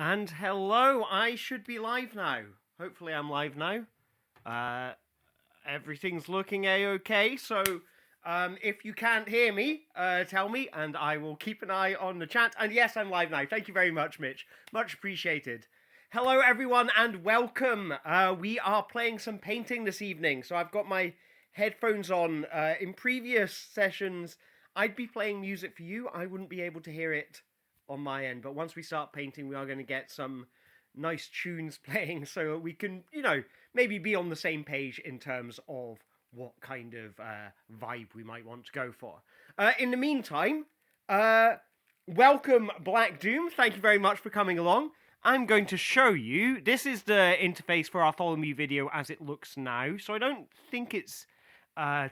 And hello, I should be live now. Hopefully, I'm live now. Uh, Everything's looking a-okay. So, if you can't hear me, tell me, and I will keep an eye on the chat. And yes, I'm live now. Thank you very much, Mitch. Much appreciated. Hello, everyone, and welcome. We are playing some painting this evening. So I've got my headphones on. In previous sessions, I'd be playing music for you. I wouldn't be able to hear it on my end. But once we start painting, we are going to get some nice tunes playing so we can, maybe be on the same page in terms of what kind of vibe we might want to go for. In the meantime, welcome Black Doom. Thank you very much for coming along. I'm going to show you. This is the interface for our Follow Me video as it looks now. So I don't think it's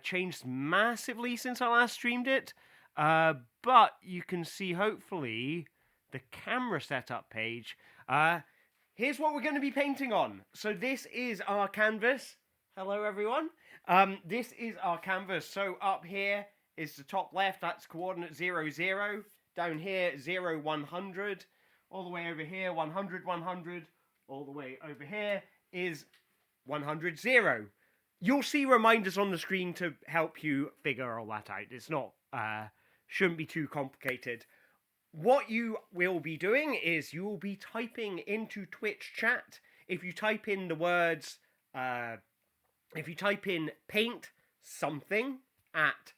changed massively since I last streamed it. But you can see, hopefully, the camera setup page. Here's what we're going to be painting on. So this is our canvas. Hello, everyone. This is our canvas. So up here is the top left. That's coordinate 0, 0. Down here, 0, 100. All the way over here, 100, 100. All the way over here is 100, 0. You'll see reminders on the screen to help you figure all that out. It's not, shouldn't be too complicated. What you will be doing is you will be typing into Twitch chat. If you type in the words, if you type in paint something at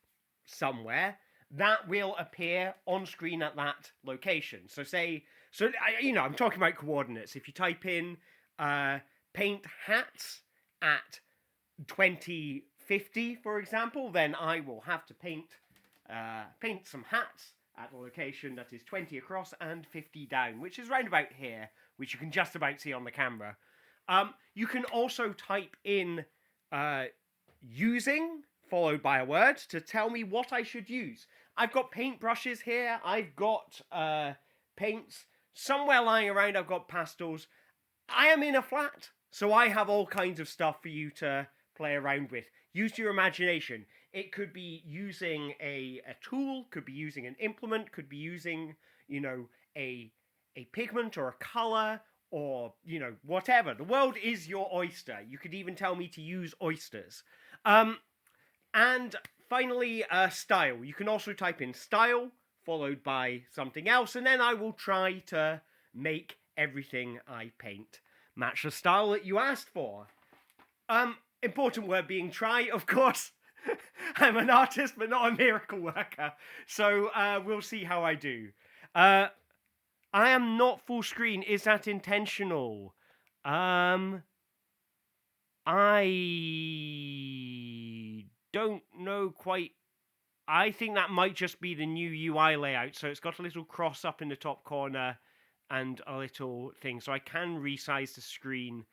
somewhere, that will appear on screen at that location. So I'm talking about coordinates. If you type in paint hats at 2050, for example, then I will have to paint some hats at a location that is 20 across and 50 down, which is round about here, which you can just about see on the camera. You can also type in using, followed by a word, to tell me what I should use. I've got paint brushes here. I've got paints. Somewhere lying around, I've got pastels. I am in a flat, so I have all kinds of stuff for you to play around with. Use your imagination. It could be using a tool, could be using an implement, could be using, a pigment or a color or, whatever. The world is your oyster. You could even tell me to use oysters. And finally, style. You can also type in style, followed by something else, and then I will try to make everything I paint match the style that you asked for. Important word being try, of course. I'm an artist, but not a miracle worker. So we'll see how I do. I am not full screen. Is that intentional? I don't know quite. I think that might just be the new UI layout. So it's got a little cross up in the top corner and a little thing. So I can resize the screen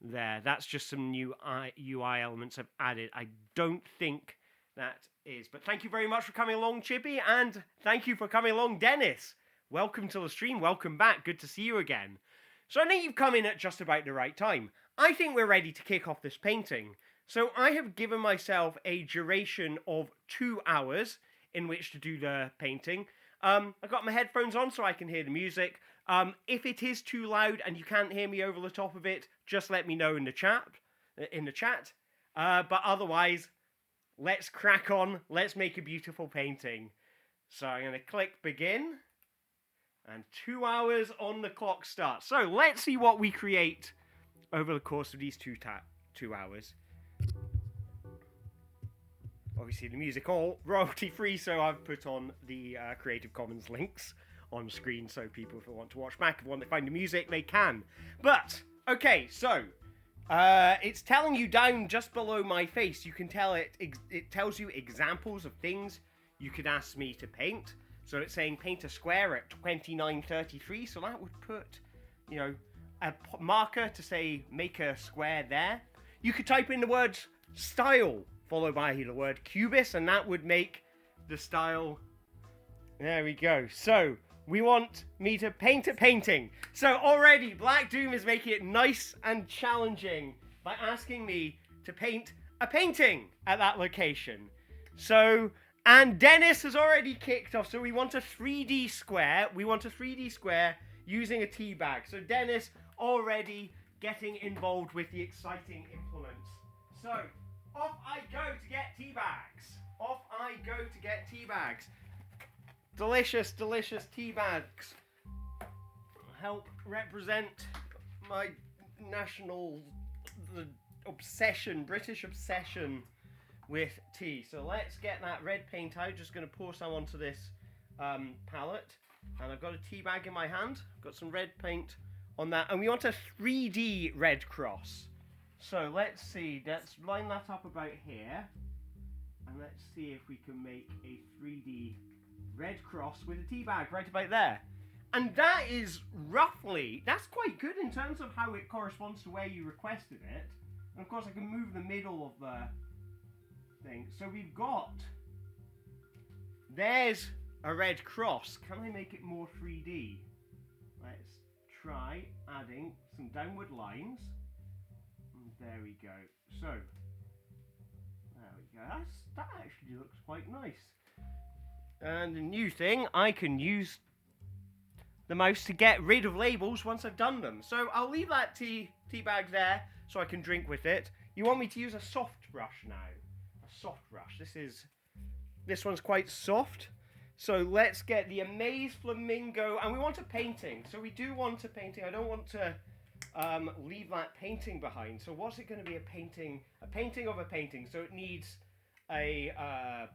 there. That's just some new UI elements I've added. I don't think that is. But thank you very much for coming along, Chippy. And thank you for coming along, Dennis. Welcome to the stream. Welcome back. Good to see you again. So I think you've come in at just about the right time. I think we're ready to kick off this painting. So I have given myself a duration of 2 hours in which to do the painting. I've got my headphones on so I can hear the music. If it is too loud and you can't hear me over the top of it, just let me know in the chat. But otherwise, let's crack on. Let's make a beautiful painting. So I'm going to click begin. And 2 hours on the clock starts. So let's see what we create over the course of these 2 hours. Obviously, the music all royalty free, so I've put on the Creative Commons links on screen so people, if they want to watch back, if they want to find the music, they can. But, okay, so it's telling you down just below my face. You can tell it tells you examples of things you could ask me to paint. So it's saying paint a square at 2933, so that would put, a marker to say make a square there. You could type in the words style, followed by the word cubist, and that would make the style. There we go. So we want me to paint a painting. So already Black Doom is making it nice and challenging by asking me to paint a painting at that location. So, and Dennis has already kicked off. So we want a 3D square. using a tea bag. So Dennis already getting involved with the exciting implements. So off I go to get tea bags. Off I go to get tea bags. Delicious, delicious tea bags. Help represent my national obsession, British obsession with tea. So let's get that red paint out. Just going to pour some onto this palette. And I've got a tea bag in my hand. I've got some red paint on that. And we want a 3D red cross. So let's see. Let's line that up about here. And let's see if we can make a 3D red cross with a tea bag right about there. And that is roughly, that's quite good in terms of how it corresponds to where you requested it. And of course I can move the middle of the thing. So we've got, there's a red cross. Can I make it more 3D? Let's try adding some downward lines. And there we go. So, there we go. That actually looks quite nice. And the new thing, I can use the mouse to get rid of labels once I've done them. So I'll leave that tea bag there so I can drink with it. You want me to use a soft brush now? A soft brush. This one's quite soft. So let's get the Amaze Flamingo, and we want a painting. So we do want a painting. I don't want to leave that painting behind. So what's it going to be? A painting of a painting. So it needs a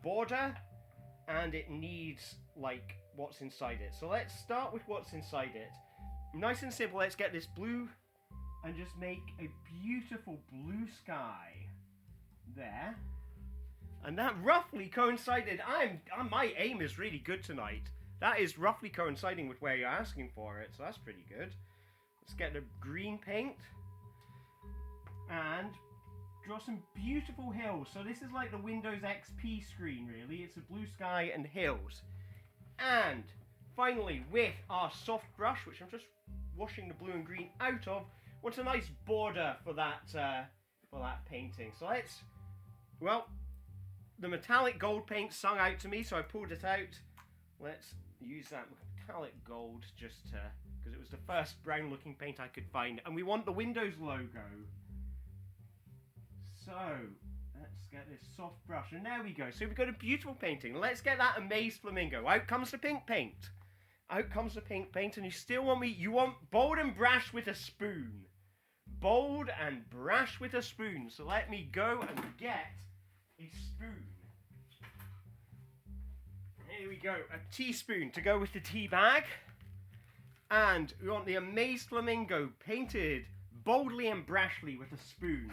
border, and it needs like what's inside it. So let's start with what's inside it. Nice and simple. Let's get this blue and just make a beautiful blue sky there. And that roughly coincided. My aim is really good tonight. That is roughly coinciding with where you're asking for it, so that's pretty good. Let's get the green paint and draw some beautiful hills. So this is like the Windows XP screen, really. It's a blue sky and hills. And finally, with our soft brush, which I'm just washing the blue and green out of, what's a nice border for that painting. So let's, well, the metallic gold paint sung out to me, so I pulled it out. Let's use that metallic gold just to, because it was the first brown looking paint I could find. And we want the Windows logo. So let's get this soft brush, and there we go. So we've got a beautiful painting. Let's get that Amaze Flamingo. Out comes the pink paint. Out comes the pink paint, and you still want me, you want bold and brash with a spoon. Bold and brash with a spoon. So let me go and get a spoon. Here we go, a teaspoon to go with the tea bag. And we want the Amaze Flamingo painted boldly and brashly with a spoon.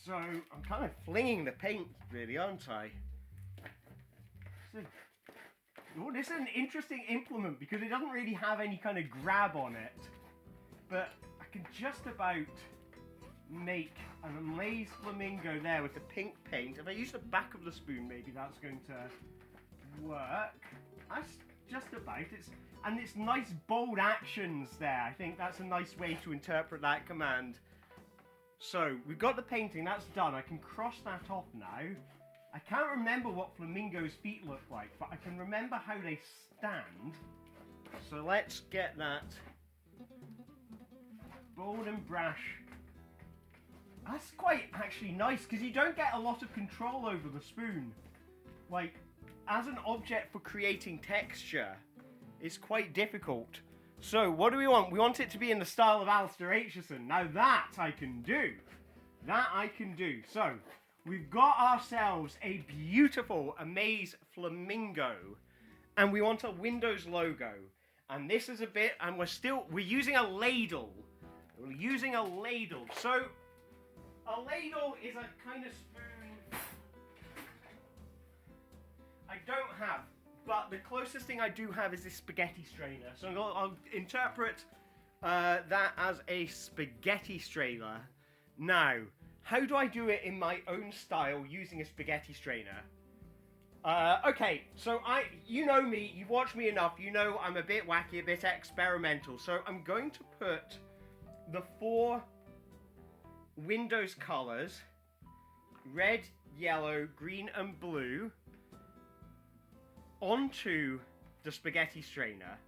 So I'm kind of flinging the paint, really, aren't I? So, oh, this is an interesting implement because it doesn't really have any kind of grab on it. But I can just about make an Amaze Flamingo there with the pink paint. If I use the back of the spoon, maybe that's going to work. That's just about it. And it's nice bold actions there. I think that's a nice way to interpret that command. So we've got the painting, that's done. I can cross that off now. I can't remember what flamingos' feet look like, but I can remember how they stand. So let's get that bold and brash. That's quite actually nice because you don't get a lot of control over the spoon. Like, as an object for creating texture, it's quite difficult. So what do we want? We want it to be in the style of Alistair Aitchison. Now that I can do. That I can do. So we've got ourselves a beautiful Amaze Flamingo. And we want a Windows logo. And this is a bit, and we're using a ladle. We're using a ladle. So a ladle is a kind of spoon I don't have. But the closest thing I do have is this spaghetti strainer. So I'll interpret that as a spaghetti strainer. Now, how do I do it in my own style using a spaghetti strainer? Okay, so you know me, you've watched me enough, you know I'm a bit wacky, a bit experimental. So I'm going to put the 4 Windows colors, red, yellow, green, and blue, onto the spaghetti strainer.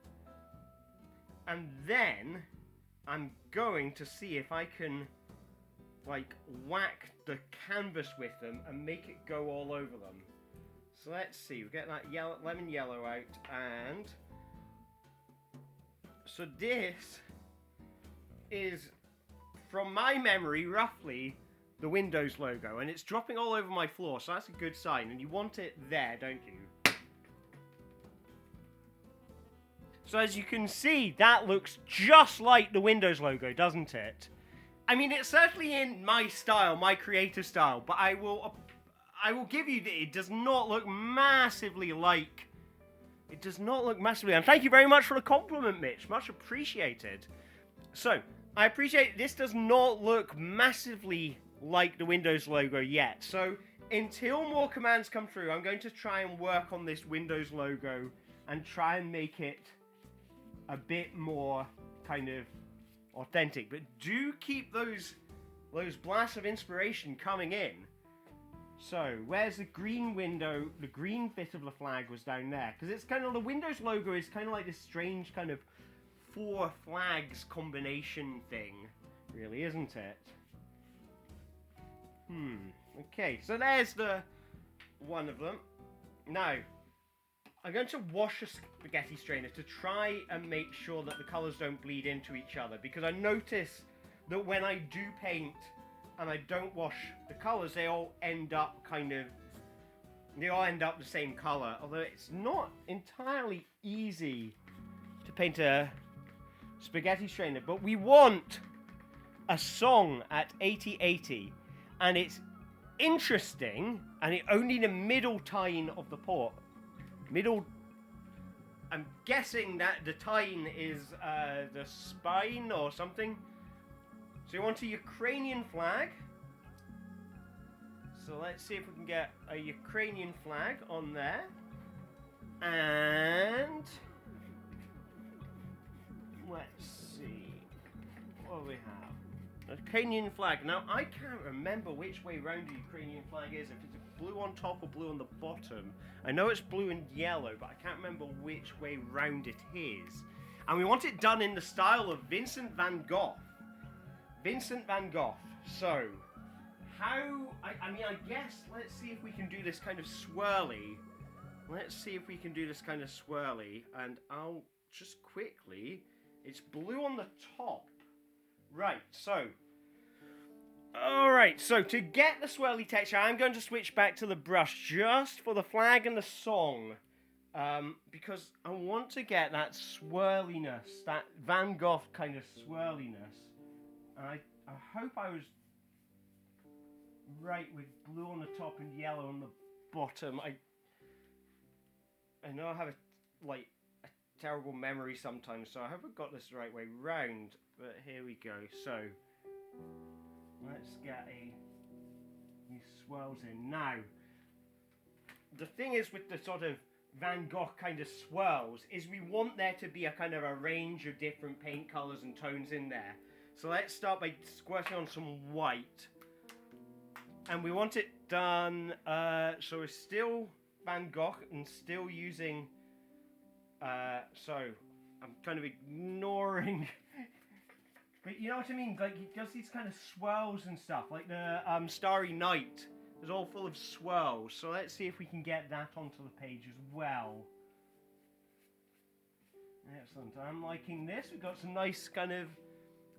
And then I'm going to see if I can like whack the canvas with them and make it go all over them. So let's see, we get that lemon yellow out, and so this is, from my memory, roughly the Windows logo, and it's dropping all over my floor, so that's a good sign, and you want it there, don't you? So as you can see, that looks just like the Windows logo, doesn't it? I mean, it's certainly in my style, my creative style, but I will give you that it does not look massively like... It does not look massively... And thank you very much for the compliment, Mitch. Much appreciated. So, I appreciate this does not look massively like the Windows logo yet. So, until more commands come through, I'm going to try and work on this Windows logo and try and make it a bit more kind of authentic. But do keep those blasts of inspiration coming in. So, where's the green window? The green bit of the flag was down there. Because it's kind of, the Windows logo is kind of like this strange kind of 4 flags combination thing. Really, isn't it? Okay, so there's the one of them. Now, I'm going to wash a spaghetti strainer to try and make sure that the colours don't bleed into each other. Because I notice that when I do paint and I don't wash the colours, they all end up the same colour. Although it's not entirely easy to paint a spaghetti strainer. But we want a song at 8080. And it's interesting, and it only the middle tine of the port. I'm guessing that the tine is the spine or something. So you want a Ukrainian flag. So let's see if we can get a Ukrainian flag on there. And let's see what do we have. A Ukrainian flag. Now I can't remember which way round the Ukrainian flag is. If it's blue on top or blue on the bottom. I know it's blue and yellow, but I can't remember which way round it is. And we want it done in the style of Vincent van Gogh. Vincent van Gogh. So, how... I mean, I guess, let's see if we can do this kind of swirly. And I'll just quickly... It's blue on the top. Right, so... Alright, so to get the swirly texture, I'm going to switch back to the brush just for the flag and the song. Because I want to get that swirliness, that Van Gogh kind of swirliness. And I hope I was right with blue on the top and yellow on the bottom. I know I have a terrible memory sometimes, so I hope I got this the right way round. But here we go. So let's get these swirls in. Now, the thing is with the sort of Van Gogh kind of swirls is we want there to be a kind of a range of different paint colours and tones in there. So let's start by squirting on some white. And we want it done, so we're still Van Gogh and still using, so I'm kind of ignoring, but you know what I mean? Like it does these kind of swirls and stuff, like the Starry Night is all full of swirls. So let's see if we can get that onto the page as well. Excellent, I'm liking this. We've got some nice kind of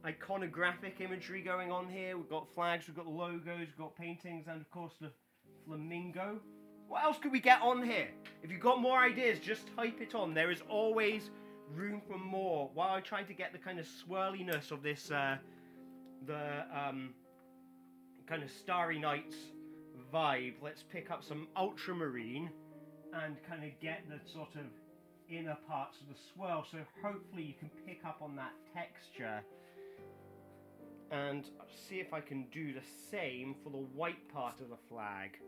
iconographic imagery going on here. We've got flags, we've got logos, we've got paintings, and of course the flamingo. What else could we get on here? If you've got more ideas, just type it on. There is always room for more. While I try to get the kind of swirliness of this, kind of Starry Nights vibe, let's pick up some ultramarine and kind of get the sort of inner parts of the swirl. So hopefully you can pick up on that texture. And see if I can do the same for the white part of the flag.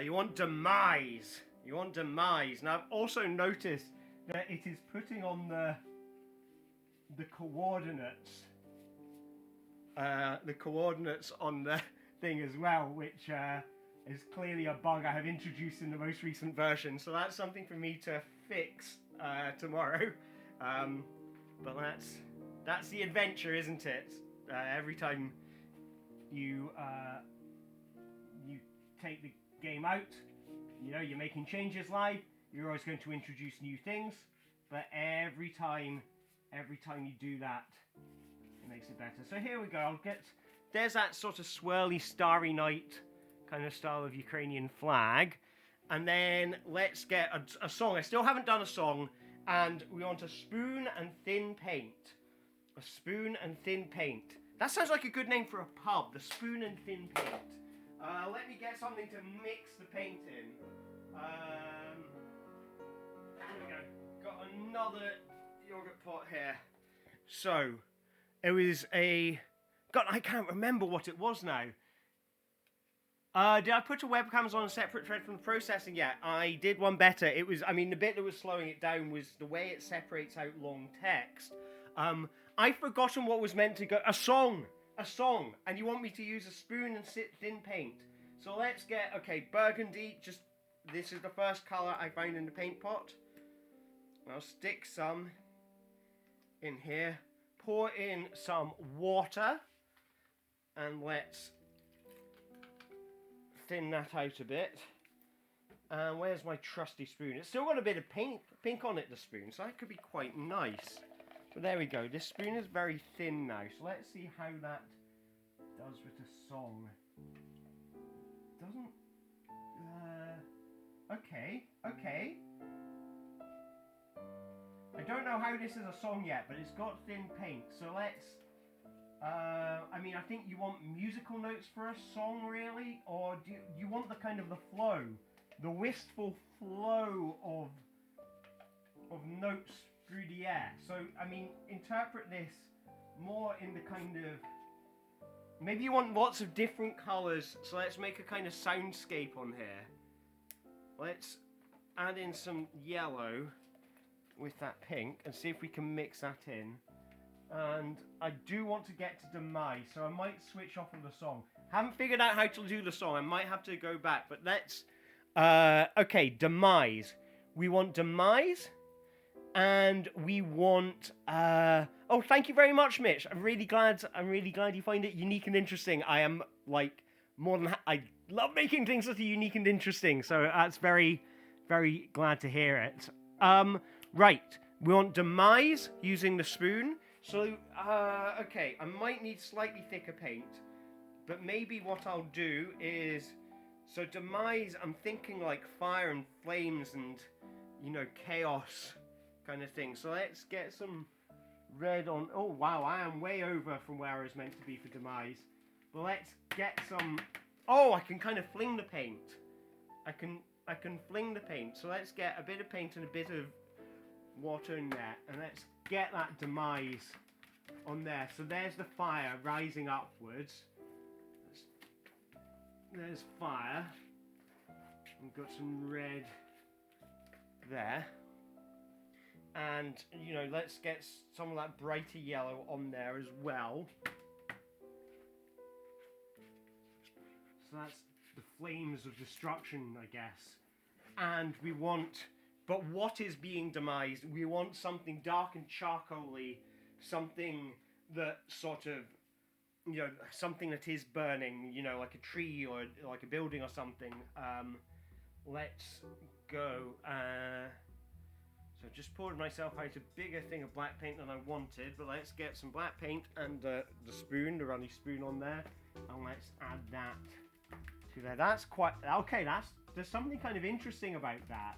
You want demise. Now I've also noticed that it is putting on the coordinates. The coordinates on the thing as well, which is clearly a bug I have introduced in the most recent version. So that's something for me to fix tomorrow. But that's the adventure, isn't it? Every time you you take the game out, you know, you're making changes live. You're always going to introduce new things, but every time you do that, it makes it better. So here we go. There's that sort of swirly Starry Night kind of style of Ukrainian flag, and then let's get a song. I still haven't done a song, and we want a spoon and thin paint. A spoon and thin paint. That sounds like a good name for a pub. The spoon and thin paint. Let me get something to mix the paint in. Here we go. Got another yogurt pot here. So, it was God, I can't remember what it was now. Did I put a webcams on a separate thread from the processing yet? I did one better. It was, I mean, the bit that was slowing it down was the way it separates out long text. I've forgotten what was meant to go. A song, and you want me to use a spoon and thin paint. So let's get, okay, burgundy, this is the first colour I find in the paint pot. I'll stick some in here, pour in some water, and let's thin that out a bit. And where's my trusty spoon? It's still got a bit of pink on it, the spoon, so that could be quite nice. But there we go. This spoon is very thin now, so let's see how that does with the song. Doesn't... Okay. I don't know how this is a song yet, but it's got thin paint, so let's... I mean, I think you want musical notes for a song, really? Or do you want the kind of the flow? The wistful flow of notes through the air. So, I mean, interpret this more in the kind of... Maybe you want lots of different colours, so let's make a kind of soundscape on here. Let's add in some yellow with that pink and see if we can mix that in. And I do want to get to Demise, so I might switch off of the song. Haven't figured out how to do the song. I might have to go back, but let's... okay, Demise. We want Demise, and we want... oh, thank you very much, Mitch. I'm really glad you find it unique and interesting. I am, like, more than... I love making things that are unique and interesting, so that's very, very glad to hear it. Right, we want Demise using the spoon. So, okay, I might need slightly thicker paint, but maybe what I'll do is, so Demise, I'm thinking like fire and flames and, you know, chaos kind of thing. So let's get some red on, oh wow, I am way over from where I was meant to be for Demise. But let's get some, oh, I can kind of fling the paint. I can fling the paint. So let's get a bit of paint and a bit of water in there, and let's get that Demise on there. So there's the fire rising upwards. There's fire. We've got some red there. And, you know, let's get some of that brighter yellow on there as well. So that's the flames of destruction, I guess. And we want... But what is being demised? We want something dark and charcoaly, something that sort of, you know, something that is burning, you know, like a tree or like a building or something. Let's go. So I just poured myself out a bigger thing of black paint than I wanted, but let's get some black paint and the spoon, the runny spoon on there, and let's add that to there. That's quite, okay, there's something kind of interesting about that.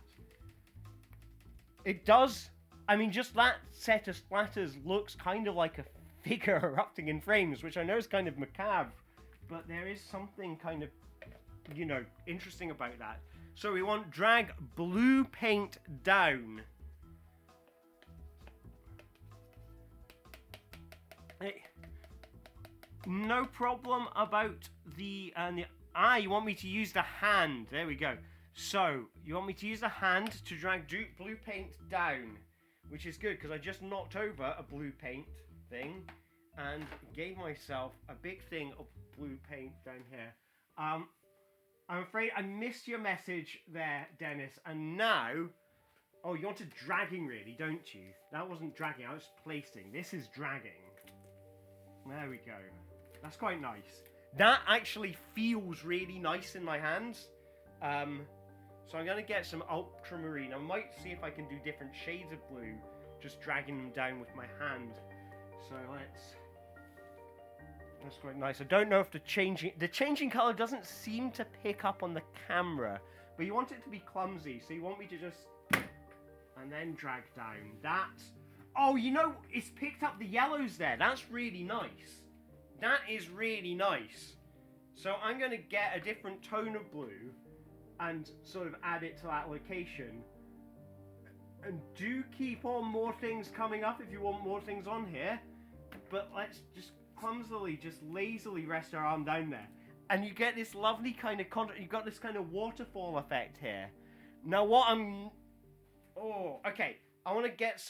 It does, I mean, just that set of splatters looks kind of like a figure erupting in flames, which I know is kind of macabre, but there is something kind of, you know, interesting about that. So we want drag blue paint down. No problem about the you want me to use the hand. There we go. So, you want me to use the hand to drag blue paint down, which is good, because I just knocked over a blue paint thing and gave myself a big thing of blue paint down here. I'm afraid I missed your message there, Dennis, and now Oh, you wanted dragging really, don't you? That wasn't dragging, I was placing. This is dragging. There we go. That's quite nice. That actually feels really nice in my hands. So I'm going to get some ultramarine. I might see if I can do different shades of blue, just dragging them down with my hand. So that's quite nice. I don't know if the changing color doesn't seem to pick up on the camera, but you want it to be clumsy, so you want me to just, and then drag down. Oh, you know, it's picked up the yellows there. That's really nice. That is really nice. So I'm going to get a different tone of blue and sort of add it to that location. And do keep on more things coming up if you want more things on here. But let's just clumsily, just lazily rest our arm down there. And you get this lovely kind of you've got this kind of waterfall effect here. Now oh, okay. I want to get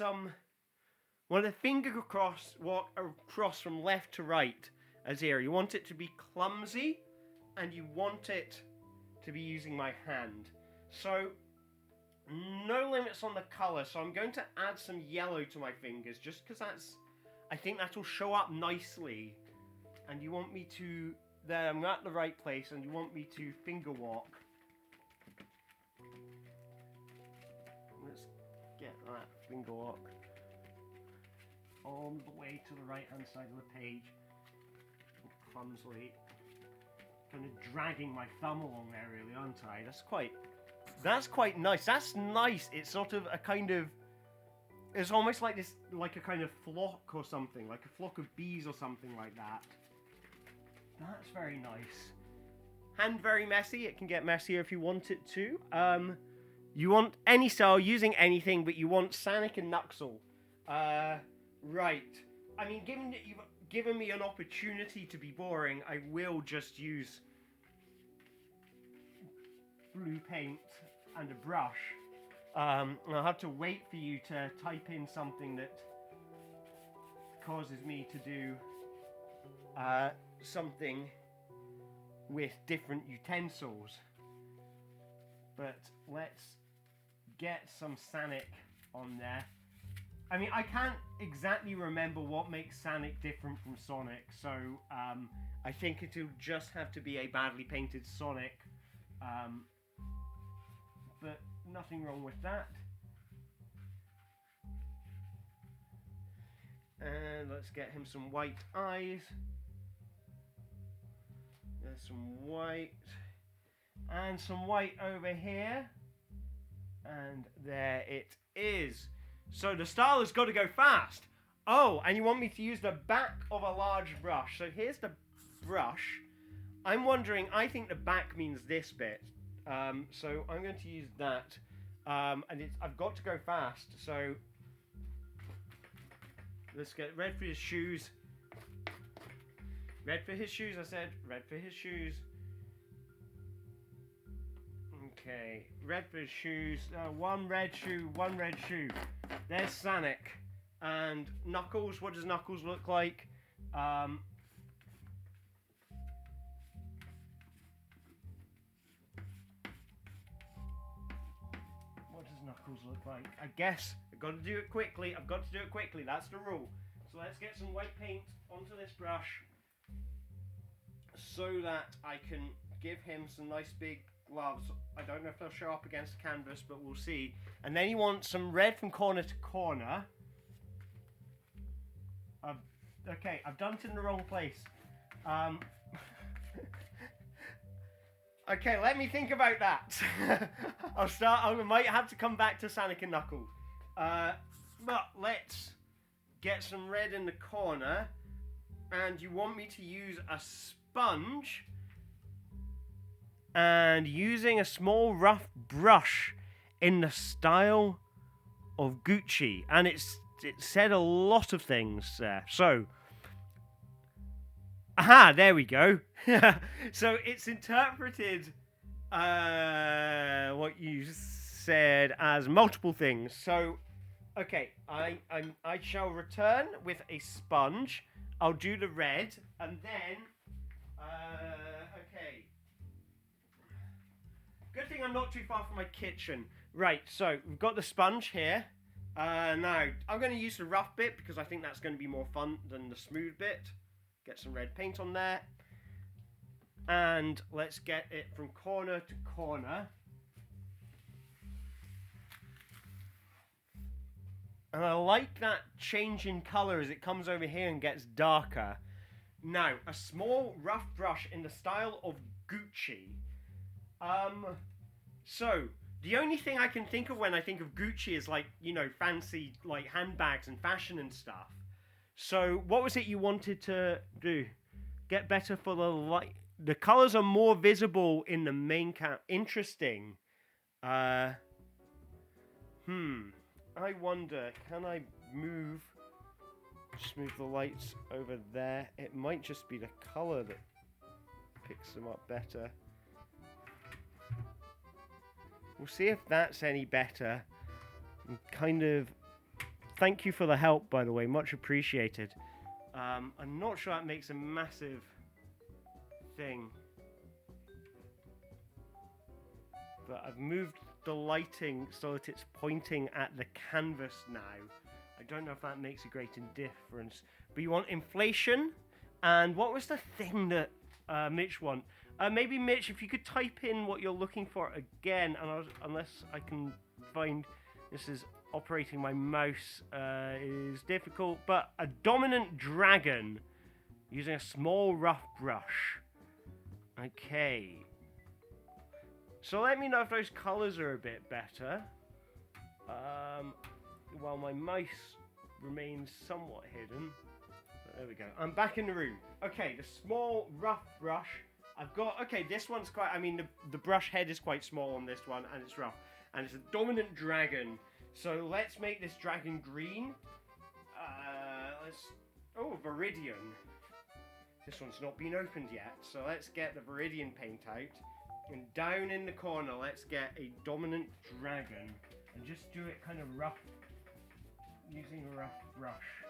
want to finger walk across from left to right as here. You want it to be clumsy, and you want it to be using my hand. So, no limits on the colour, so I'm going to add some yellow to my fingers, just because I think that will show up nicely. And you want me to, there, I'm at the right place, and you want me to finger walk. Let's get that finger walk all the way to the right hand side of the page. Clumsily. Kind of dragging my thumb along there, really, aren't I? That's quite nice. That's nice. It's sort of a kind of, it's almost like this, like a kind of flock or something, like a flock of bees or something like that. That's very nice. Hand very messy. It can get messier if you want it to. You want any style using anything, but you want Sanic and Knuxel. Right. I mean, given that you've given me an opportunity to be boring, I will just use blue paint and a brush. I'll have to wait for you to type in something that causes me to do something with different utensils. But let's get some Sanic on there. I mean, I can't exactly remember what makes Sanic different from Sonic, so I think it'll just have to be a badly painted Sonic. But nothing wrong with that. And let's get him some white eyes. There's some white. And some white over here. And there it is. So the style has got to go fast. Oh, and you want me to use the back of a large brush. So here's the brush. I'm wondering, I think the back means this bit. So I'm going to use that. And I've got to go fast. So let's get red for his shoes. Red for his shoes, I said. Red for his shoes. Okay, red for his shoes. One red shoe, one red shoe. There's Sanic. And Knuckles, what does Knuckles look like? What does Knuckles look like? I guess I've got to do it quickly. I've got to do it quickly. That's the rule. So let's get some white paint onto this brush so that I can give him some nice big gloves. I don't know if they'll show up against the canvas, but we'll see. And then you want some red from corner to corner. Okay, I've done it in the wrong place. Okay, let me think about that. I might have to come back to Sonic and Knuckles. But let's get some red in the corner. And you want me to use a sponge. And using a small rough brush in the style of Gucci. And it said a lot of things there. So, aha, there we go. So it's interpreted what you said as multiple things. So, okay, I shall return with a sponge. I'll do the red, and then, okay. Good thing I'm not too far from my kitchen. Right, so we've got the sponge here. Now, I'm going to use the rough bit because I think that's going to be more fun than the smooth bit. Get some red paint on there. And let's get it from corner to corner. And I like that change in colour as it comes over here and gets darker. Now, a small rough brush in the style of Gucci. So, the only thing I can think of when I think of Gucci is like, you know, fancy like handbags and fashion and stuff. So, what was it you wanted to do? Get better for the light. The colors are more visible in the main cam. Interesting. I wonder, can I just move the lights over there? It might just be the color that picks them up better. We'll see if that's any better. Thank you for the help, by the way, much appreciated. I'm not sure that makes a massive thing. But I've moved the lighting so that it's pointing at the canvas now. I don't know if that makes a great difference. But you want inflation. And what was the thing that Mitch want? Maybe Mitch, if you could type in what you're looking for again, unless I can find, this is operating my mouse is difficult, but a dominant dragon using a small rough brush. Okay. So let me know if those colors are a bit better. While my mouse remains somewhat hidden. There we go. I'm back in the room. Okay, the small rough brush. I've got, okay, this one's quite, I mean, the brush head is quite small on this one, and it's rough. And it's a dominant dragon. So let's make this dragon green. Oh, Viridian. This one's not been opened yet, so let's get the Viridian paint out. And down in the corner, let's get a dominant dragon. And just do it kind of rough, using a rough brush.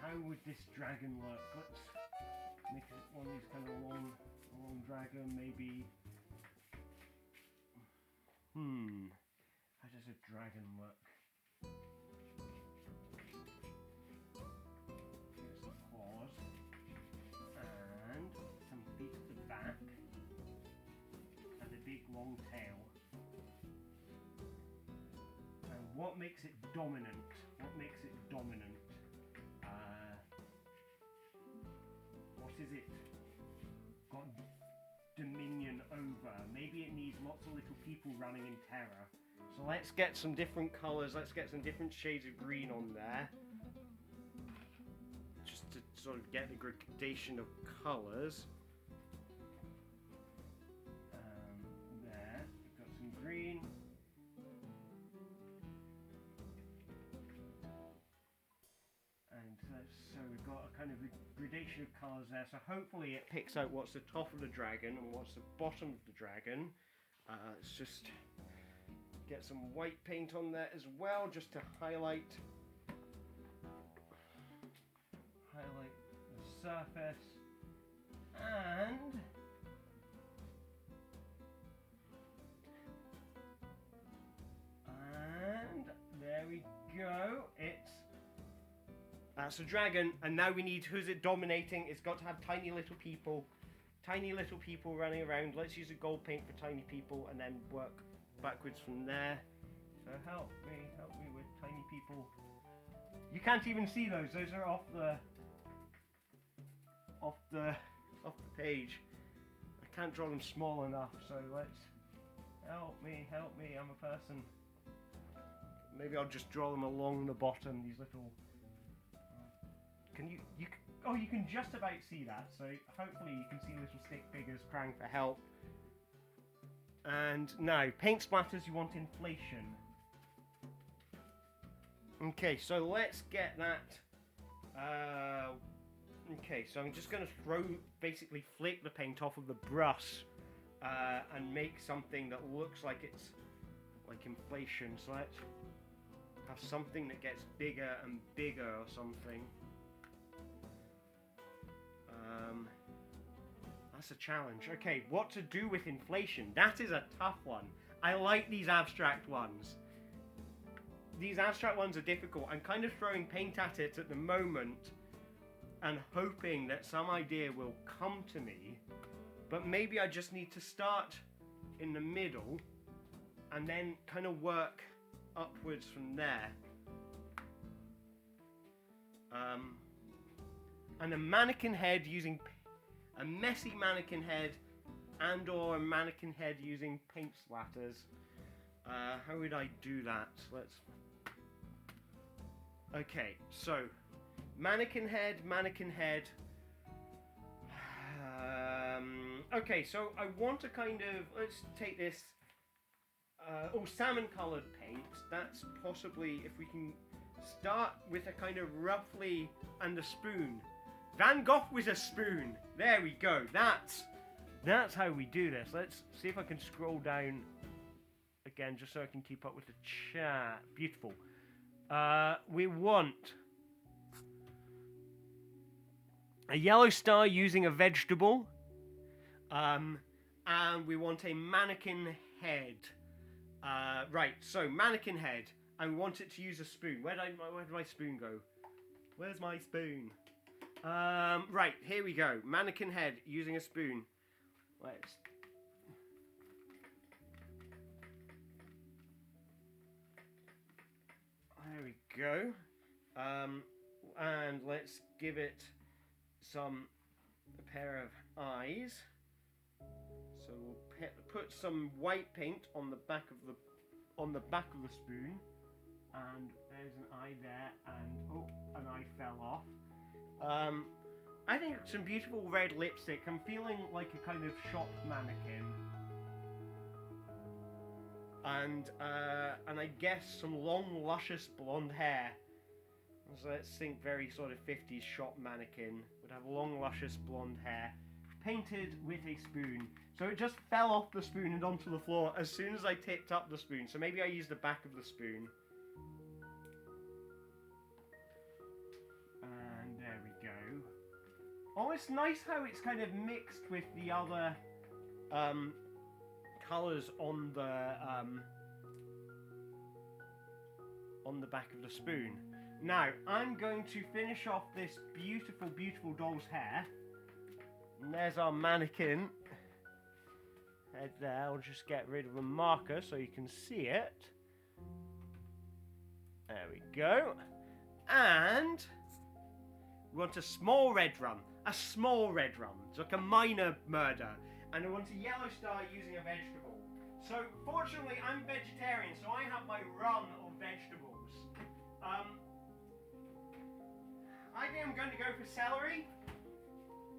How would this dragon look? Let's make it one of these kind of long dragon, maybe. How does a dragon look? Here's the claws. And some feet at the back. And a big long tail. And what makes it dominant? What makes it dominant? What is it got dominion over? Maybe it needs lots of little people running in terror. So let's get some different colours, let's get some different shades of green on there. Just to sort of get the gradation of colours. There, we've got some green. And so we've got a kind of a gradation of colours there. So hopefully it picks out what's the top of the dragon and what's the bottom of the dragon. Let's just get some white paint on there as well, just to highlight the surface. And there we go. That's a dragon, and now we need, who's it dominating? It's got to have tiny little people running around. Let's use a gold paint for tiny people and then work backwards from there. So help me with tiny people. You can't even see those. Those are off the page. I can't draw them small enough. So let's help me. I'm a person. Maybe I'll just draw them along the bottom. These little. You can just about see that, so hopefully you can see little stick figures crying for help. And now, paint splatters, you want inflation. Okay, so let's get that. Okay, so I'm just going to basically flick the paint off of the brush and make something that looks like it's like inflation. So let's have something that gets bigger and bigger or something. That's a challenge. Okay, what to do with inflation? That is a tough one. I like these abstract ones. These abstract ones are difficult. I'm kind of throwing paint at it at the moment and hoping that some idea will come to me, but maybe I just need to start in the middle and then kind of work upwards from there. And a mannequin head using a messy mannequin head and or a mannequin head using paint splatters. How would I do that? Okay, so mannequin head. Okay, so I want to kind of, let's take this, salmon colored paint. That's possibly, if we can start with a kind of roughly, and a spoon. Van Gogh with a spoon. There we go. That's how we do this. Let's see if I can scroll down again just so I can keep up with the chat. Beautiful. We want a yellow star using a vegetable. And we want a mannequin head. Right, so mannequin head. And we want it to use a spoon. Where did my spoon go? Where's my spoon? Right, here we go. Mannequin head using a spoon. There we go. And let's give it a pair of eyes. So we'll put some white paint on the back of the spoon. And there's an eye there, and an eye fell off. I think some beautiful red lipstick. I'm feeling like a kind of shop mannequin. And I guess some long, luscious blonde hair. So let's think very sort of 50s shop mannequin. Would have long, luscious blonde hair. Painted with a spoon. So it just fell off the spoon and onto the floor as soon as I tipped up the spoon. So maybe I used the back of the spoon. And there we go. Oh, it's nice how it's kind of mixed with the other colours on the back of the spoon. Now, I'm going to finish off this beautiful, beautiful doll's hair. And there's our mannequin head there. I'll just get rid of a marker so you can see it. There we go. And we want a small red rum. A small red rum. It's like a minor murder. And I want a yellow star using a vegetable. So, fortunately, I'm vegetarian, so I have my run of vegetables. I think I'm going to go for celery.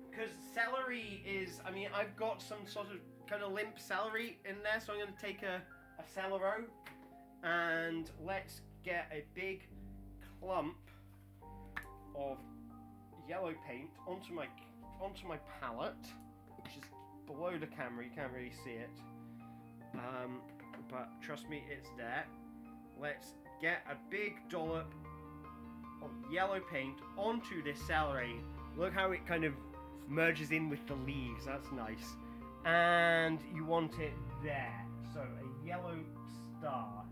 Because celery is, I mean, I've got some sort of kind of limp celery in there, so I'm going to take a Celero. And let's get a big clump of yellow paint onto my palette, which is below the camera. You can't really see it, but trust me, it's there. Let's get a big dollop of yellow paint onto this celery. Look how it kind of merges in with the leaves. That's nice. And you want it there, so a yellow star.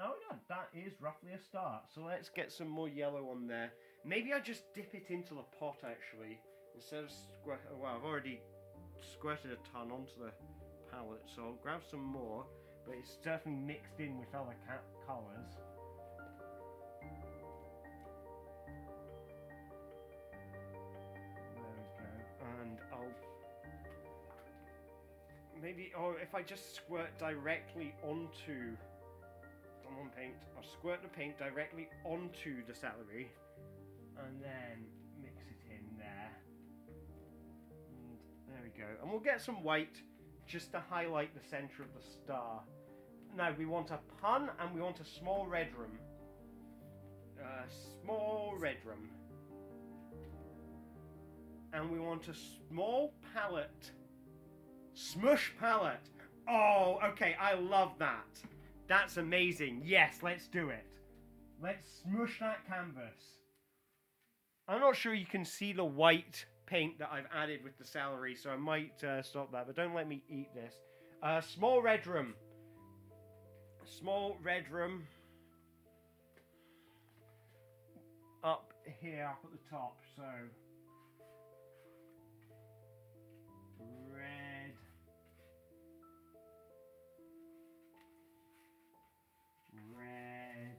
Oh yeah, that is roughly a start. So let's get some more yellow on there. Maybe I just dip it into the pot actually, instead of well, I've already squirted a ton onto the palette, so I'll grab some more, but it's definitely mixed in with other colours. There we go. And I'll maybe, or if I just squirt directly onto paint, I'll squirt the paint directly onto the celery and then mix it in there. And there we go. And we'll get some white just to highlight the center of the star. Now we want a pun and we want a small red rum. Small red rum. And we want a small palette. Smush palette. Oh, okay, I love that. That's amazing. Yes, let's do it. Let's smush that canvas. I'm not sure you can see the white paint that I've added with the celery, so I might stop that. But don't let me eat this. Small red room. Small red room. Up here, up at the top. So red. Red.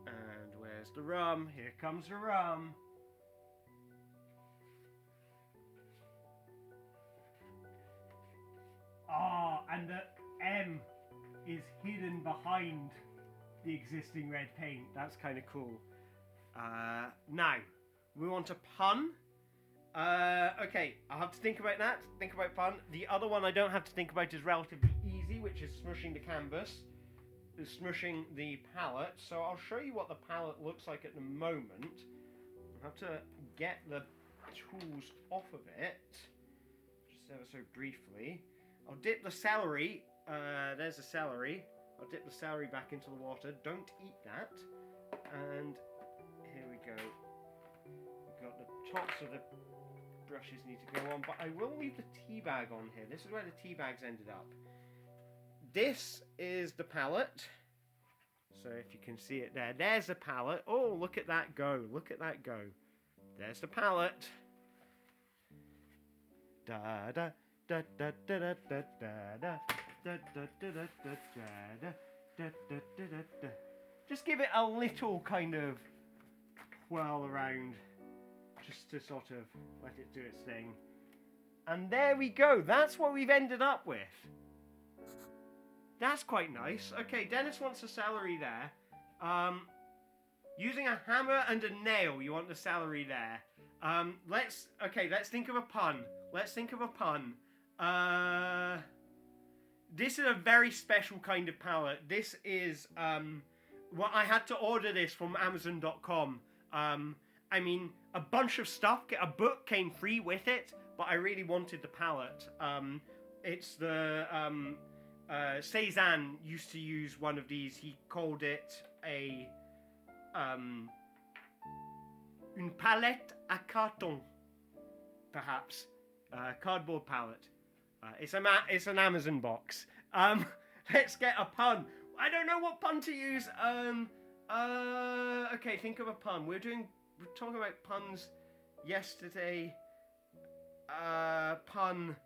And where's the rum? Here comes the rum. Ah, and the M is hidden behind the existing red paint. That's kind of cool. Now, we want a pun. Okay, I'll have to think about that. Think about pun. The other one I don't have to think about is relatively easy, which is smushing the canvas. Is smushing the palette. So I'll show you what the palette looks like at the moment. I'll have to get the tools off of it. Just ever so briefly. I'll dip the celery. There's the celery. I'll dip the celery back into the water. Don't eat that. And here we go. We've got the tops of the brushes need to go on, but I will leave the tea bag on here. This is where the tea bags ended up. This is the palette. So if you can see it there, there's the palette. Oh, look at that go. Look at that go. There's the palette. Da da da da da da da da da da da da da da da. Just give it a little kind of whirl around, just to sort of let it do its thing. And there we go. That's what we've ended up with. That's quite nice. Okay, Dennis wants the celery there. Using a hammer and a nail, you want the celery there. Let's think of a pun. Let's think of a pun. This is a very special kind of palette. This is, well, I had to order this from Amazon.com. I mean, a bunch of stuff. A book came free with it, but I really wanted the palette. It's the, Cézanne used to use one of these. He called it a, une palette à carton, perhaps. Cardboard palette. It's an Amazon box. Let's get a pun. I don't know what pun to use. Okay, think of a pun. We're talking about puns yesterday. Pun.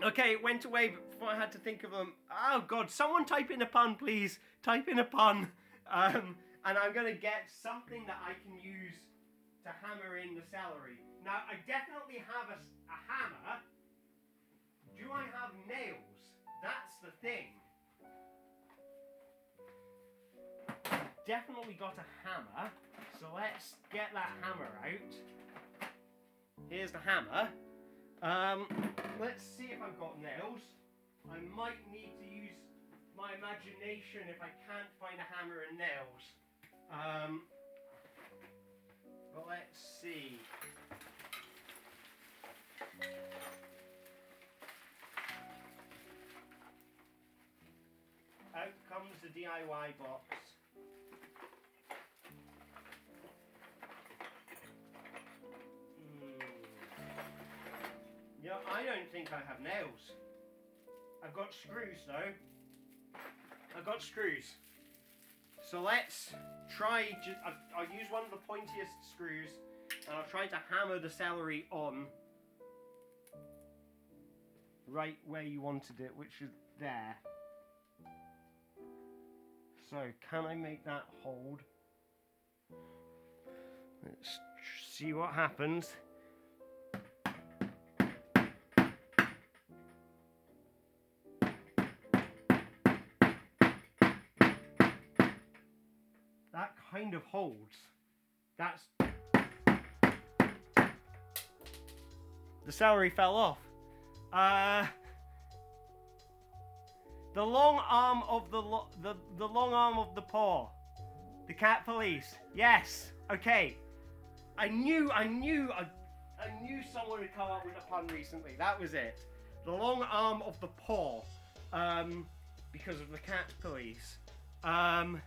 Okay, it went away before I had to think of them. Oh God, someone type in a pun, please. Type in a pun. And I'm gonna get something that I can use to hammer in the celery. Now, I definitely have a hammer. Do I have nails? That's the thing. Definitely got a hammer. So let's get that hammer out. Here's the hammer. Let's see if I've got nails. I might need to use my imagination if I can't find a hammer and nails. But let's see. Out comes the DIY box. Yeah, I don't think I have nails. I've got screws though. I've got screws. So let's try, I'll use one of the pointiest screws and I'll try to hammer the celery on right where you wanted it, which is there. So, can I make that hold? Let's see what happens. That kind of holds. That's... The celery fell off. The long arm of the long arm of the paw. The cat police. Yes. Okay. I knew someone would come up with a pun recently. That was it. The long arm of the paw. Because of the cat police. Can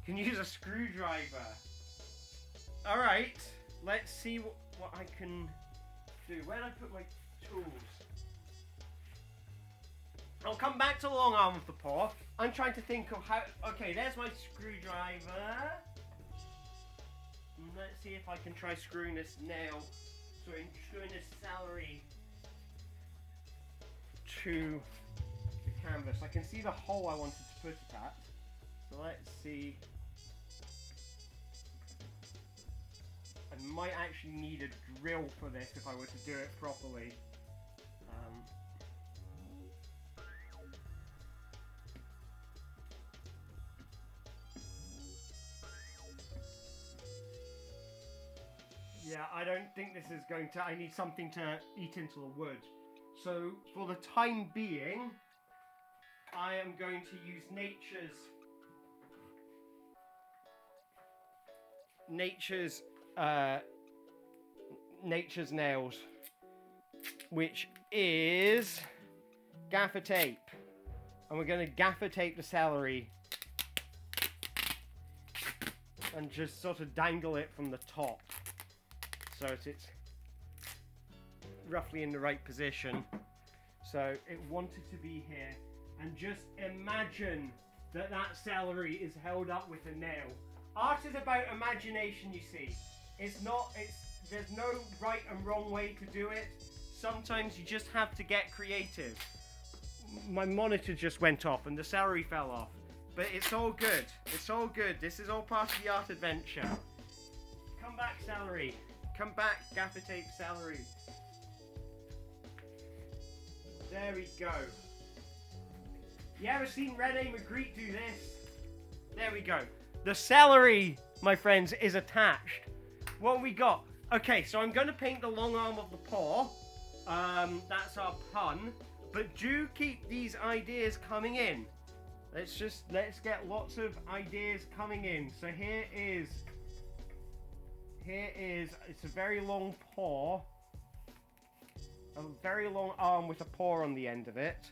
use a screwdriver. Alright, let's see what I can do. Where did I put my tools? I'll come back to the long arm of the paw. I'm trying to think of how... Okay, there's my screwdriver. Let's see if I can try screwing this nail. Sorry, screwing this celery to the canvas. I can see the hole I wanted to put it at. So let's see. I might actually need a drill for this if I were to do it properly. Yeah, I don't think this is going to... I need something to eat into the wood. So, for the time being, I am going to use Nature's Nails, which is gaffer tape. And we're going to gaffer tape the celery and just sort of dangle it from the top. So it's roughly in the right position. So it wanted to be here. And just imagine that celery is held up with a nail. Art is about imagination, you see. There's no right and wrong way to do it. Sometimes you just have to get creative. My monitor just went off and the celery fell off. But it's all good. It's all good. This is all part of the art adventure. Come back, celery. Come back, gaffer tape celery. There we go. You ever seen Rene Magritte do this? There we go. The celery, my friends, is attached. What have we got? Okay, so I'm going to paint the long arm of the paw. That's our pun. But do keep these ideas coming in. Let's get lots of ideas coming in. So here is, it's a very long paw. A very long arm with a paw on the end of it.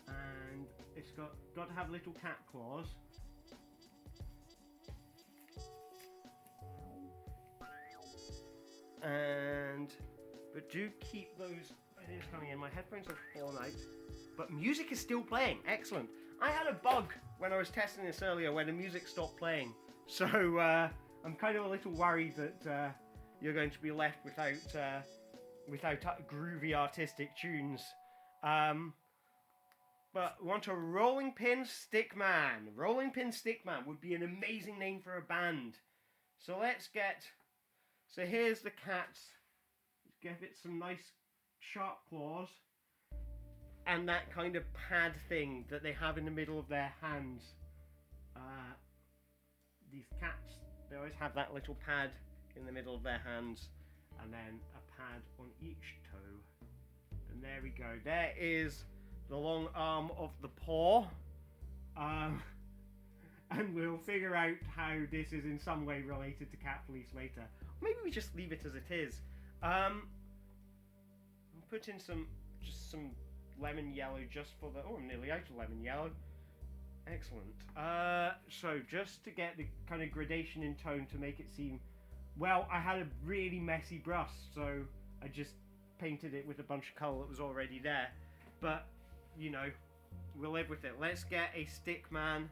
And it's got to have little cat claws. But do keep those ideas coming in. My headphones are falling out, but music is still playing. Excellent. I had a bug when I was testing this earlier when the music stopped playing, so I'm kind of a little worried that you're going to be left without groovy artistic tunes. But we want a Rolling Pin Stickman. Rolling Pin Stickman would be an amazing name for a band. So let's get... So here's the cats. Let's give it some nice sharp claws. And that kind of pad thing that they have in the middle of their hands. These cats, they always have that little pad in the middle of their hands. And then a pad on each toe. And there we go. There is the long arm of the paw. And we'll figure out how this is in some way related to Cat Police later. Maybe we just leave it as it is. I'll put in some lemon yellow just for the... Oh, I'm nearly out of lemon yellow. Excellent. So just to get the kind of gradation in tone to make it seem... Well, I had a really messy brush, so I just painted it with a bunch of colour that was already there. But, you know, we'll live with it. Let's get a stick man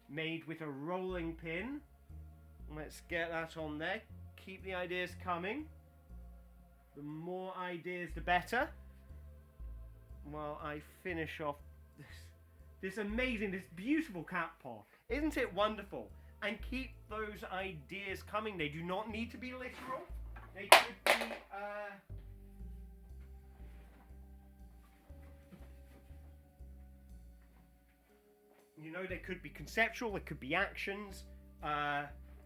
made with a rolling pin. Let's get that on there. Keep the ideas coming. The more ideas, the better. While I finish off this amazing, this beautiful cat paw. Isn't it wonderful? And keep those ideas coming. They do not need to be literal. They could be, you know, they could be conceptual. They could be actions.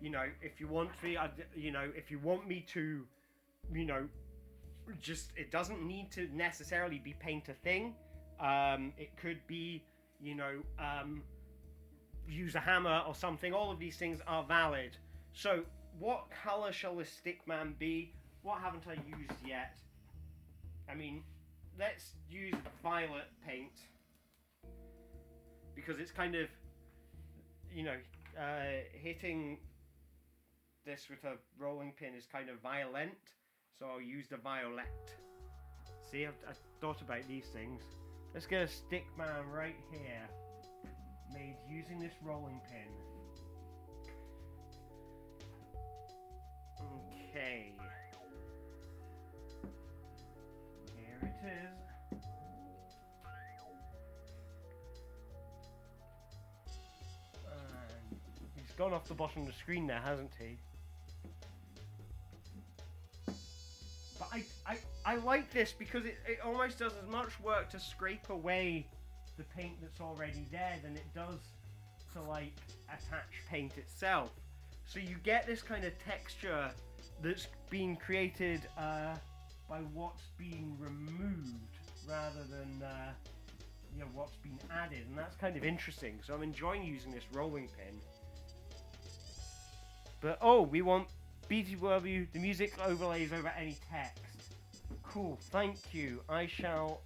You know, if you want to, you know, if you want me to, you know, just, it doesn't need to necessarily be paint a thing. It could be, you know, use a hammer or something. All of these things are valid. So, what color shall the stick man be? What haven't I used yet? I mean, let's use violet paint. because it's kind of, you know, hitting this with a rolling pin is kind of violent, so I'll use the violet. See, I've thought about these things. Let's get a stick man right here, made using this rolling pin. Okay. Here it is. And he's gone off the bottom of the screen there, hasn't he? But I like this because it almost does as much work to scrape away the paint that's already there than it does to like attach paint itself. So you get this kind of texture that's been created by what's been removed rather than you know, what's been added, and that's kind of interesting. So I'm enjoying using this rolling pin. But oh, we want BTW, the music overlays over any text. Cool, thank you. I shall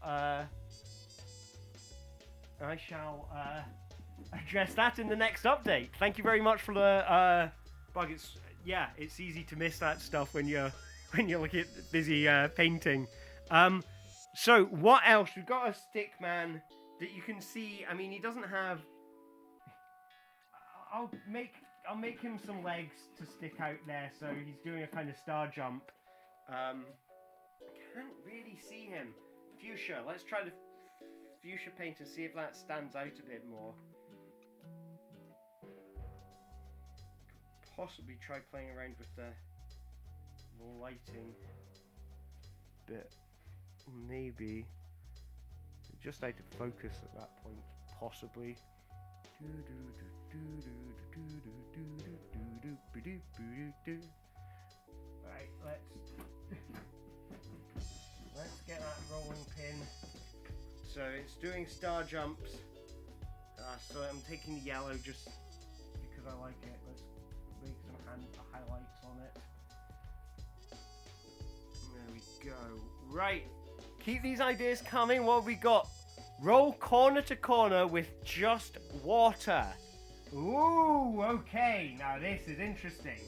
address that in the next update. Thank you very much for the bug. It's easy to miss that stuff when you're busy painting. So what else? We've got a stick man that you can see. I mean, he doesn't have. I'll make him some legs to stick out there, so he's doing a kind of star jump. Can't really see him. Fuchsia. Let's try the fuchsia paint and see if that stands out a bit more. Possibly try playing around with the lighting bit. Maybe just out of focus at that point. Possibly. Right, let's get that rolling pin. So it's doing star jumps. So I'm taking the yellow just because I like it. Let's make some highlights on it. There we go. Right. Keep these ideas coming. What have we got? Roll corner to corner with just water. Ooh, okay. Now this is interesting.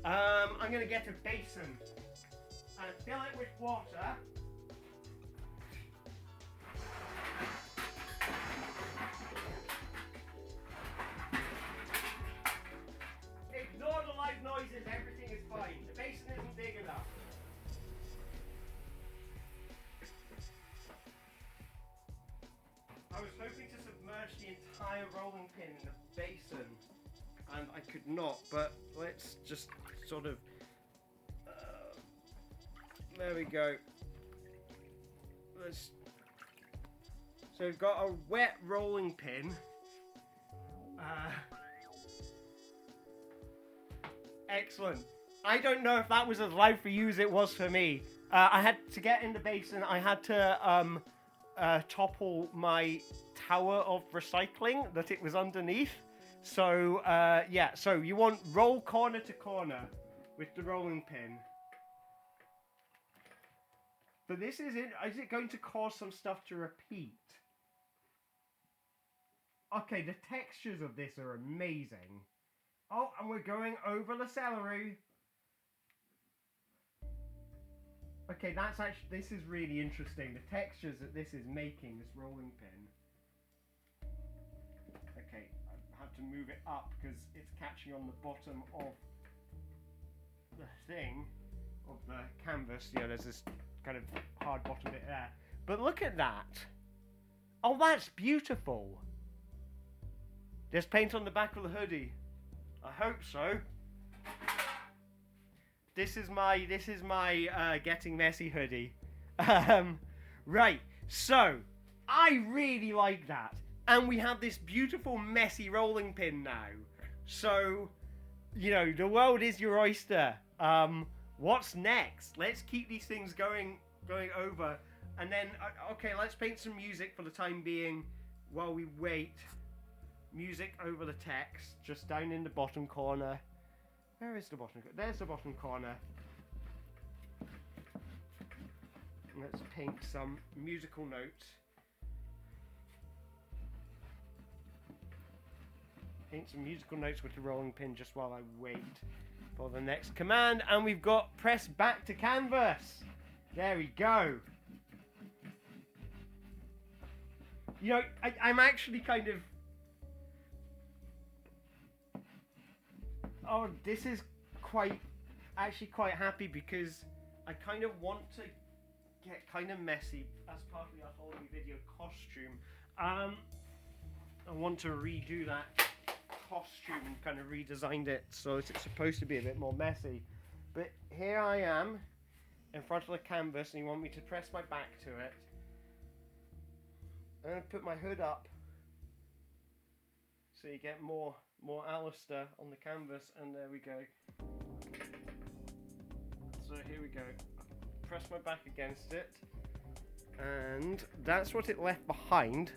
I'm going to get a basin and fill it with water. Ignore the loud noises, everything is fine. The basin isn't big enough. I was hoping to submerge the entire rolling pin in the basin, and I could not, but let's just sort of... there we go. So we've got a wet rolling pin. Excellent. I don't know if that was as loud for you as it was for me. I had to get in the basin, I had to topple my tower of recycling that it was underneath. So yeah, so you want roll corner to corner with the rolling pin. But this is it going to cause some stuff to repeat? Okay, the textures of this are amazing. Oh, and we're going over the celery. Okay, that's actually, this is really interesting. The textures that this is making, this rolling pin. Okay, I had to move it up because it's catching on the bottom of the thing, of the canvas. You know, there's this kind of hard bottom bit there. But look at that. Oh, that's beautiful. There's paint on the back of the hoodie. I hope so. This is my Getting Messy hoodie. Right, so I really like that. And we have this beautiful messy rolling pin now. So, you know, the world is your oyster. What's next? Let's keep these things going over. And then, okay, let's paint some music for the time being while we wait. Music over the text, just down in the bottom corner. Where is the bottom? There's the bottom corner. Let's paint some musical notes. paint some musical notes with the rolling pin just while I wait for the next command. And we've got press back to canvas. There we go. You know, I'm actually kind of... Oh, this is actually quite happy because I kind of want to get kind of messy as part of the Artholomy video costume. I want to redo that costume and kind of redesigned it so it's supposed to be a bit more messy. But here I am in front of the canvas and you want me to press my back to it. I'm going to put my hood up so you get more Alistair on the canvas, and there we go. So here we go. Press my back against it, and that's what it left behind.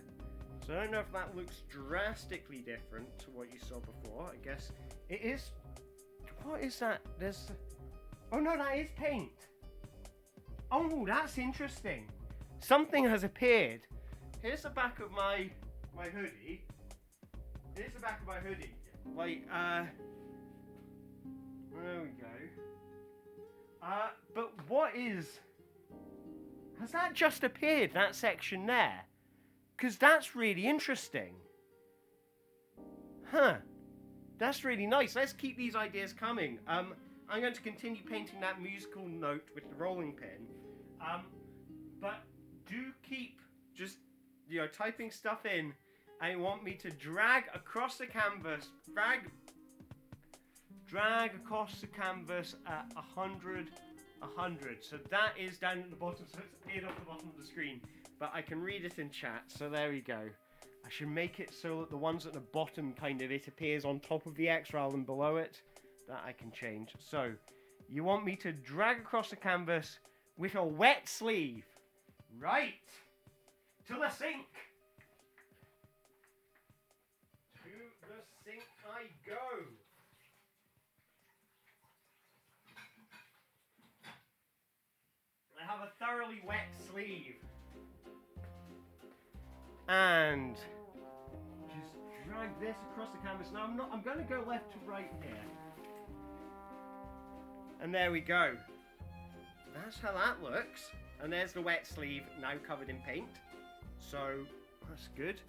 So I don't know if that looks drastically different to what you saw before. I guess it is. What is that? Oh no, that is paint. Oh, that's interesting. Something has appeared. Here's the back of my hoodie. Here's the back of my hoodie. Like, there we go. But what is... Has that just appeared, that section there? Because that's really interesting. Huh. That's really nice. Let's keep these ideas coming. I'm going to continue painting that musical note with the rolling pin. But do keep just, you know, typing stuff in. And you want me to drag across the canvas, drag across the canvas at 100. So that is down at the bottom, so it's appeared off the bottom of the screen. But I can read it in chat, so there we go. I should make it so that the ones at the bottom it appears on top of the X rather than below it. That I can change. So, you want me to drag across the canvas with a wet sleeve. Right. To the sink. Sink I go. I have a thoroughly wet sleeve. And just drag this across the canvas. Now I'm going to go left to right here. And there we go. That's how that looks. And there's the wet sleeve now covered in paint. So that's good.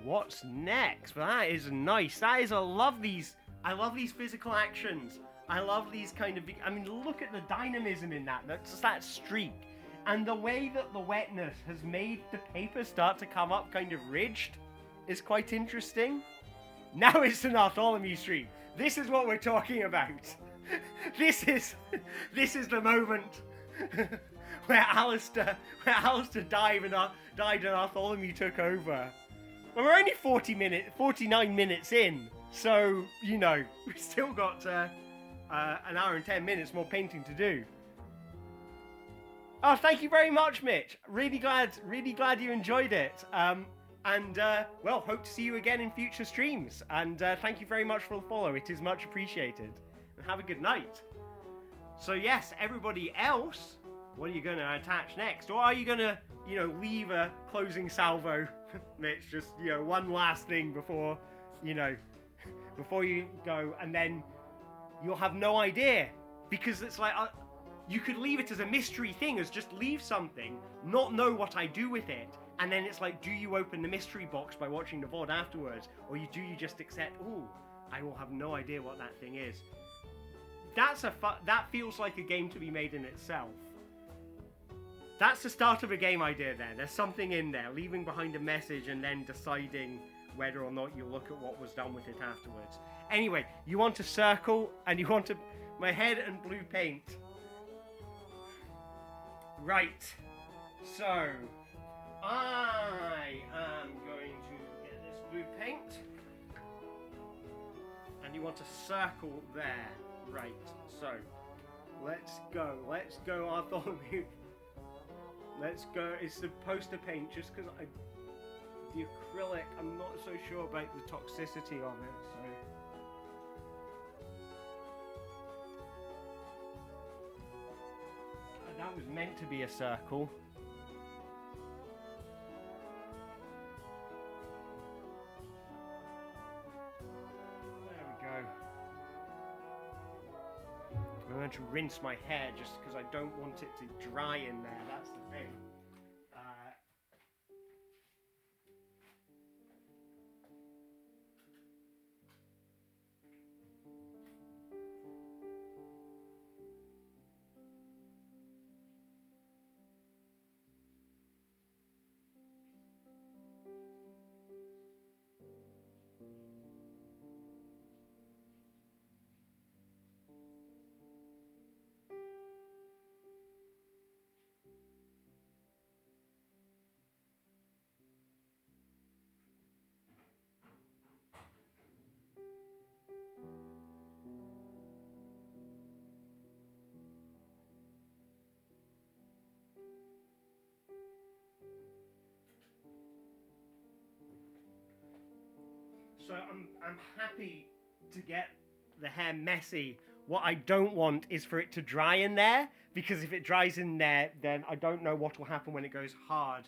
What's next? Well, that is nice. I love these physical actions. I love these kind of, I mean, look at the dynamism in that. That's that streak. And the way that the wetness has made the paper start to come up kind of ridged is quite interesting. Now it's an Artholomy streak. This is what we're talking about. This is the moment where Alistair died and Artholomy took over. Well, we're only 49 minutes in, so, you know, we've still got an hour and 10 minutes more painting to do. Oh, thank you very much, Mitch. Really glad you enjoyed it. Well, hope to see you again in future streams. And thank you very much for the follow. It is much appreciated. And have a good night. So, yes, everybody else, what are you going to attach next? Or are you going to, you know, leave a closing salvo, Mitch? Just, you know, one last thing before, you know, before you go, and then you'll have no idea. Because it's like, you could leave it as a mystery thing, as just leave something, not know what I do with it, and then it's like, do you open the mystery box by watching the VOD afterwards? Or do you just accept, ooh, I will have no idea what that thing is. That feels like a game to be made in itself. That's the start of a game idea there. There's something in there, leaving behind a message and then deciding whether or not you look at what was done with it afterwards. Anyway, you want a circle and you want my head and blue paint. Right. So, I am going to get this blue paint. And you want a circle there. Right. So, let's go. Let's go, Artholomy. Let's go. It's supposed to paint just because the acrylic, I'm not so sure about the toxicity of it, so. That was meant to be a circle. had to rinse my hair just because I don't want it to dry in there. That's the thing. So I'm happy to get the hair messy. What I don't want is for it to dry in there, because if it dries in there, then I don't know what will happen when it goes hard.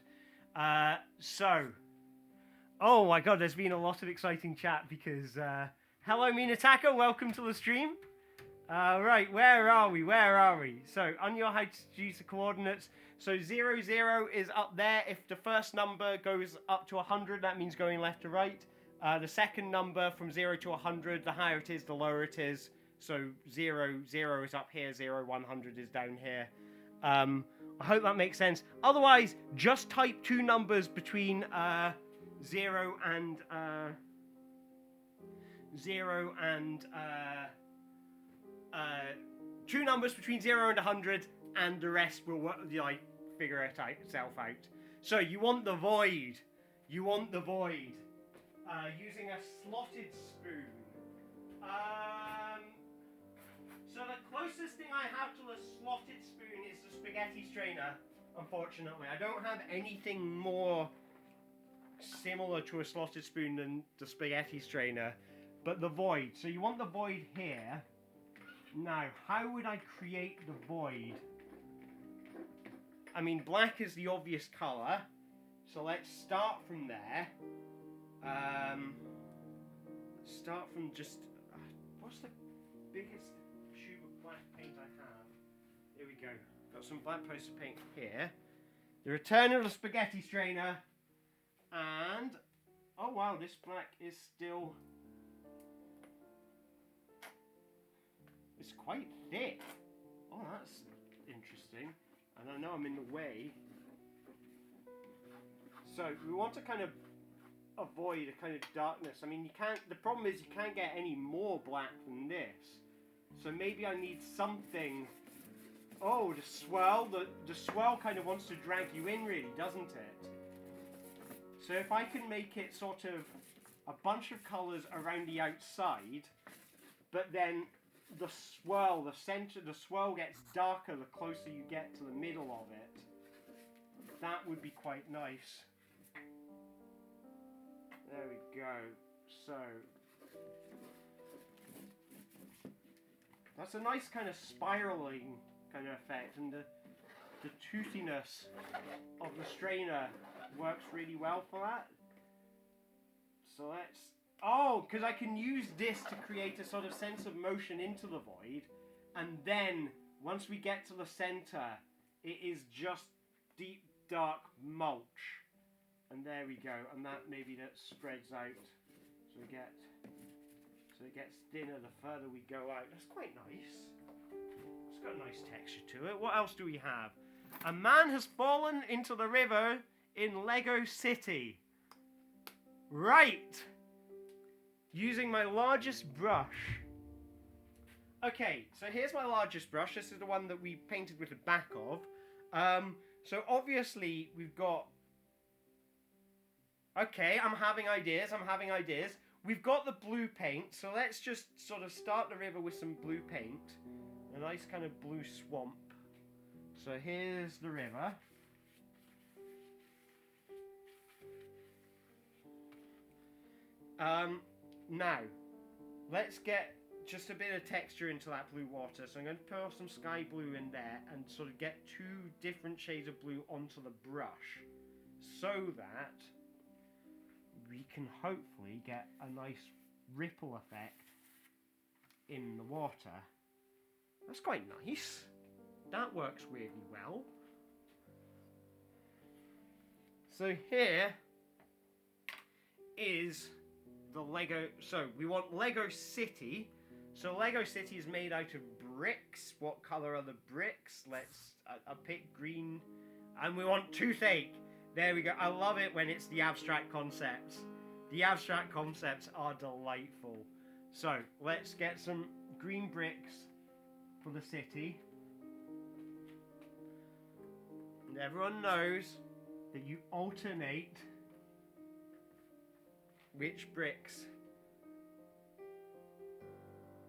Oh my god, there's been a lot of exciting chat because, hello Minataka, welcome to the stream. Right, where are we? So, on your how to use the coordinates. So 0, 0 is up there. If the first number goes up to 100, that means going left to right. The second number from 0 to 100, the higher it is, the lower it is. So 0, 0 is up here, 0, 100 is down here. I hope that makes sense. Otherwise, just type two numbers between 0 and 2 numbers between 0 and 100, and the rest will figure itself out. So you want the void. Using a slotted spoon. So the closest thing I have to a slotted spoon is the spaghetti strainer, unfortunately. I don't have anything more similar to a slotted spoon than the spaghetti strainer. But the void. So you want the void here. Now, how would I create the void? I mean, black is the obvious colour. So let's start from there. Start from just... what's the biggest tube of black paint I have? Here we go. Got some black poster paint here. The return of the spaghetti strainer. And... oh wow, this black is still... it's quite thick. Oh, that's interesting. And I know I'm in the way. So we want to kind of avoid a kind of darkness. I mean, you can't, the problem is you can't get any more black than this. So maybe I need something. Oh, the swirl. The swirl kind of wants to drag you in, really, doesn't it? So if I can make it sort of a bunch of colours around the outside, but then the swirl, the center, the swirl gets darker the closer you get to the middle of it. That would be quite nice. There we go. So that's a nice kind of spiraling kind of effect, and the toothiness of the strainer works really well for that. So let's... oh, because I can use this to create a sort of sense of motion into the void, and then once we get to the center, it is just deep dark mulch. And there we go, and that spreads out, so it gets thinner the further we go out. That's quite nice. It's got a nice texture to it. What else do we have? A man has fallen into the river in Lego City. Right. Using my largest brush. Okay, so here's my largest brush. This is the one that we painted with the back of. So obviously we've got... okay, I'm having ideas. We've got the blue paint, so let's just sort of start the river with some blue paint. A nice kind of blue swamp. So here's the river. Now, let's get just a bit of texture into that blue water. So I'm going to pour some sky blue in there and sort of get two different shades of blue onto the brush, so that we can hopefully get a nice ripple effect in the water. That's quite nice. That works really well. So here is the Lego. So we want Lego City. So Lego City is made out of bricks. What color are the bricks? I pick green. And we want toothache. There we go. I love it when it's the abstract concepts. The abstract concepts are delightful. So let's get some green bricks for the city. And everyone knows that you alternate which bricks,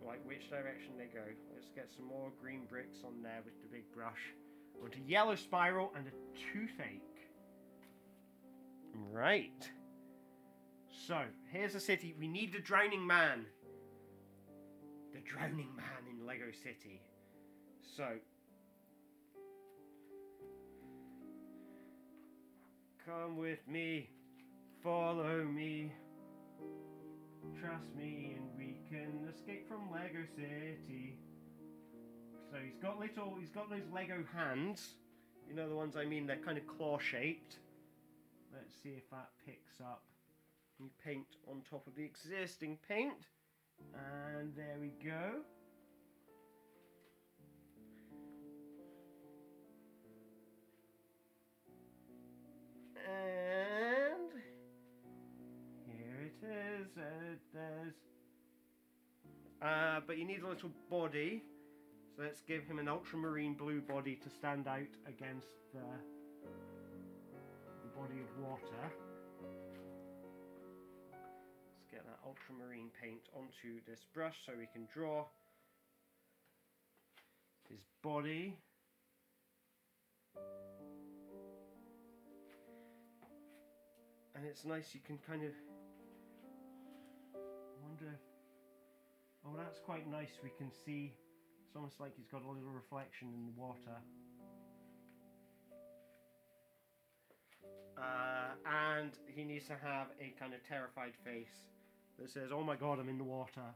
like which direction they go. Let's get some more green bricks on there with the big brush. I want a yellow spiral and a toothache. Right. So, here's the city. We need the drowning man. The drowning man in Lego City. So, come with me. Follow me. Trust me and we can escape from Lego City. So he's got those Lego hands. You know the ones I mean, they're kind of claw shaped. Let's see if that picks up. You paint on top of the existing paint. And there we go. And here it is. But you need a little body. So let's give him an ultramarine blue body to stand out against the body of water. Let's get that ultramarine paint onto this brush so we can draw his body. And it's nice, you can kind of wonder if, oh, that's quite nice, we can see, it's almost like he's got a little reflection in the water. And he needs to have a kind of terrified face that says, oh my god, I'm in the water.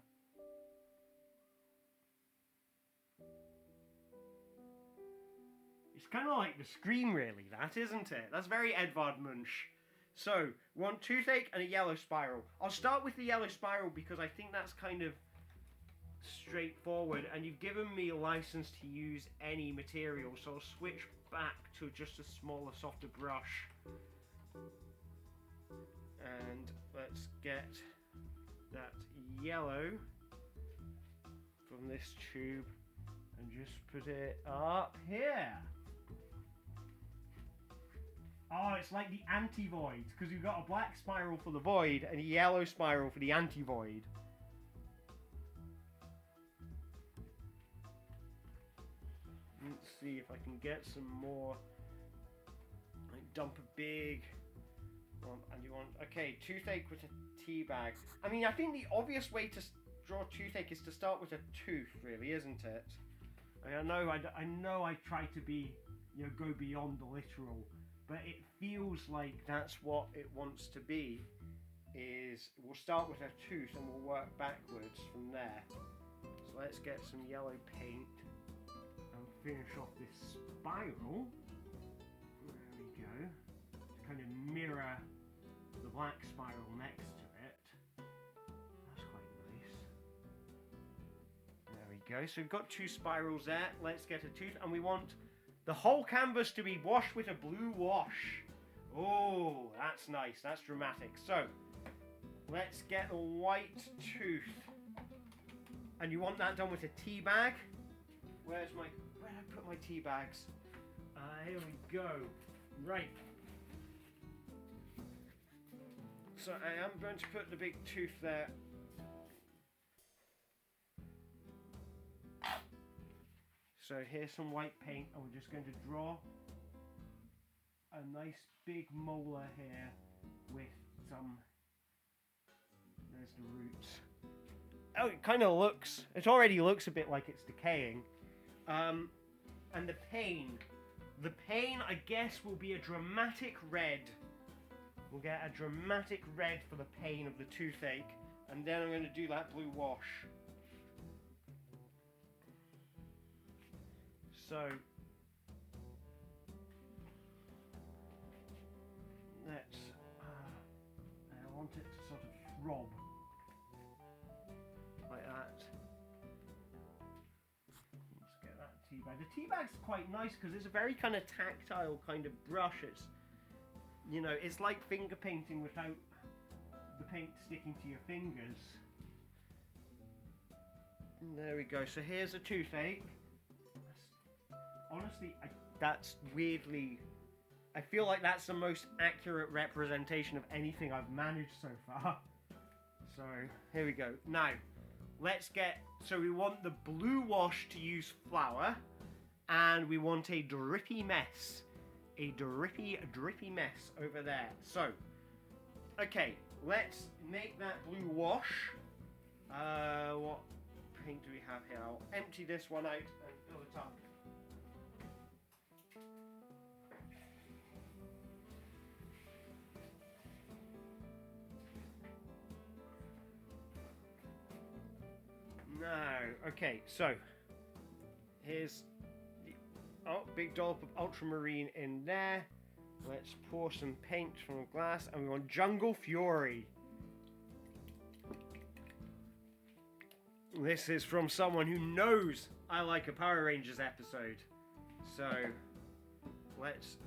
It's kind of like the Scream, really, that, isn't it? That's very Edvard Munch. So, we want toothache and a yellow spiral. I'll start with the yellow spiral because I think that's kind of straightforward, and you've given me a license to use any material, so I'll switch back to just a smaller, softer brush. And let's get that yellow from this tube and just put it up here. Oh, it's like the anti-void, because you've got a black spiral for the void and a yellow spiral for the anti-void. Let's see if I can get some more. Like dump a big one, and you want, okay, toothache with a tea bag. I mean, I think the obvious way to draw toothache is to start with a tooth, really, isn't it? I know I try to be, you know, go beyond the literal, but it feels like that's what it wants to be. Is we'll start with a tooth and we'll work backwards from there. So let's get some yellow paint and finish off this spiral. There we go. To kind of mirror the black spiral next to it. That's quite nice. There we go. So we've got two spirals there. Let's get a tooth, and we want the whole canvas to be washed with a blue wash. Oh, that's nice. That's dramatic. So let's get a white tooth. And you want that done with a tea bag. Where did I put my tea bags? Here we go. Right. So I am going to put the big tooth there. So here's some white paint, and we're just going to draw a nice big molar here with some, there's the roots. Oh, it kind of looks, it already looks a bit like it's decaying. And the pain I guess will be a dramatic red. We'll get a dramatic red for the pain of the toothache, and then I'm going to do that blue wash. So let's, I want it to sort of throb like that. Let's get that tea bag. The tea bag's quite nice because it's a very kind of tactile kind of brush. It's, you know, it's like finger painting without the paint sticking to your fingers. And there we go. So here's a toothache. Honestly, that's weirdly, I feel like that's the most accurate representation of anything I've managed so far. So here we go. Now, let's get, so we want the blue wash to use flour, and we want a drippy mess. A drippy mess over there. So, okay, let's make that blue wash. What paint do we have here? I'll empty this one out and fill it up. Now, okay, so here's the big dollop of ultramarine in there. Let's pour some paint from a glass, and we want Jungle Fury. This is from someone who knows I like a Power Rangers episode. So let's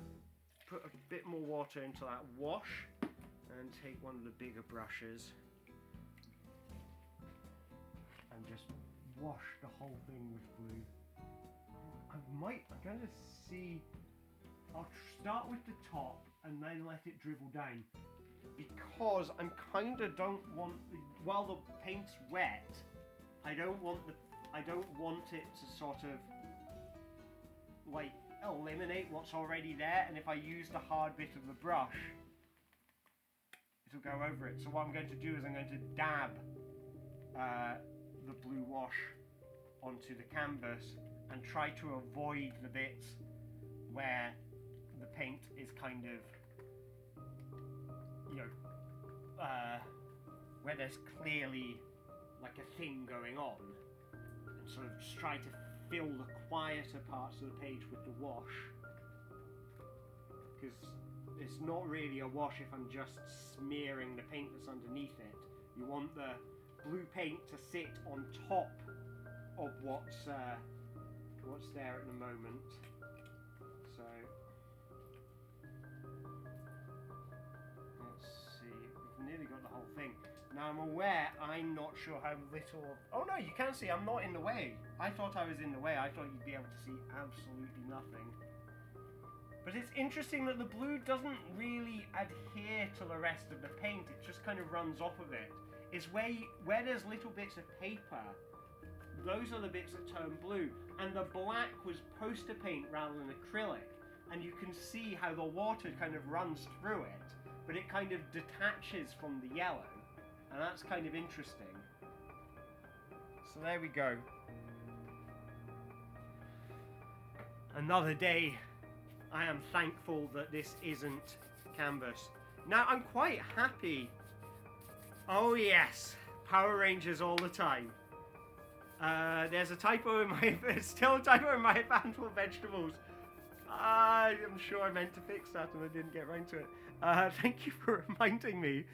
put a bit more water into that wash and take one of the bigger brushes and just wash the whole thing with blue. I'm going to see, I'll start with the top and then let it dribble down, because I'm kind of don't want, while the paint's wet, I don't want it to sort of like eliminate what's already there, and if I use the hard bit of the brush, it'll go over it. So what I'm going to do is I'm going to dab the blue wash onto the canvas and try to avoid the bits where the paint is kind of, you know, where there's clearly like a thing going on, and sort of just try to fill the quieter parts of the page with the wash, because it's not really a wash if I'm just smearing the paint that's underneath it. You want the blue paint to sit on top of what's there at the moment. So let's see, we've nearly got the whole thing. Now I'm aware, I'm not sure how little of, oh no, you can see I'm not in the way. I thought I was in the way. I thought you'd be able to see absolutely nothing. But it's interesting that the blue doesn't really adhere to the rest of the paint. It just kind of runs off of it. It's where there's little bits of paper, those are the bits that turn blue. And the black was poster paint rather than acrylic. And you can see how the water kind of runs through it, but it kind of detaches from the yellow. And that's kind of interesting. So there we go. Another day. I am thankful that this isn't canvas. Now I'm quite happy. Oh yes, Power Rangers all the time. There's a typo in my, there's still a typo in my Handful of Vegetables. I'm sure I meant to fix that and I didn't get around to it. Thank you for reminding me.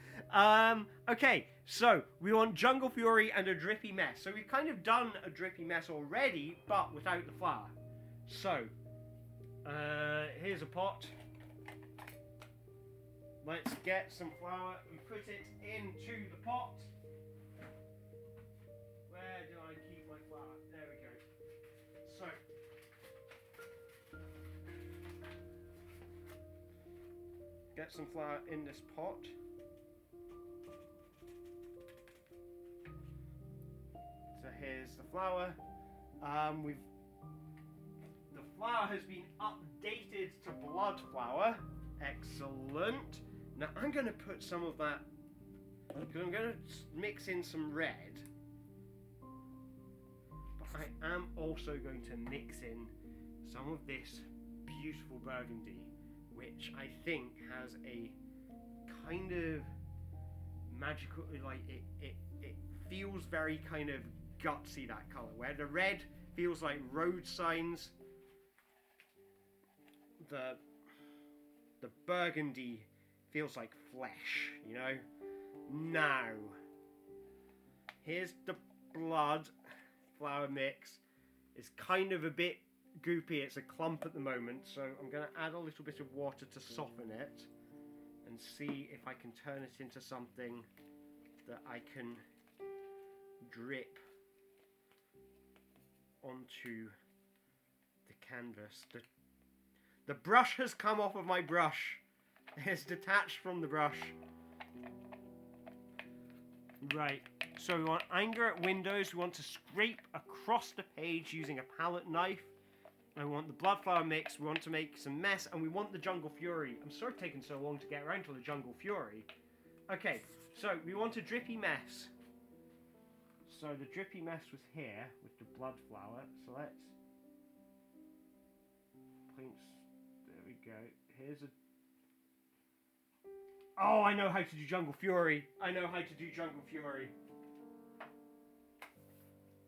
Okay, so we want Jungle Fury and a drippy mess. So we've kind of done a drippy mess already, but without the flour. So, here's a pot. Let's get some flour. We put it into the pot. Where do I keep my flour? There we go. So, get some flour in this pot. So here's the flour. The flour has been updated to blood flour. Excellent. Now I'm going to put some of that, because I'm going to mix in some red. But I am also going to mix in some of this beautiful burgundy, which I think has a kind of magical, like it feels very kind of gutsy, that colour, where the red feels like road signs, the burgundy feels like flesh, you know? Now, here's the blood flour mix. It's kind of a bit goopy, it's a clump at the moment, so I'm going to add a little bit of water to soften it and see if I can turn it into something that I can drip onto the canvas. The brush has come off of my brush. It's detached from the brush. Right, so we want anger at windows. We want to scrape across the page using a palette knife. I want the blood flour mix. We want to make some mess, and we want the jungle fury. I'm sorry it's taking so long to get around to the jungle fury. Okay, so we want a drippy mess. So the drippy mess was here with the blood flour. So let's point. There we go. Here's a. Oh, I know how to do jungle fury. I know how to do jungle fury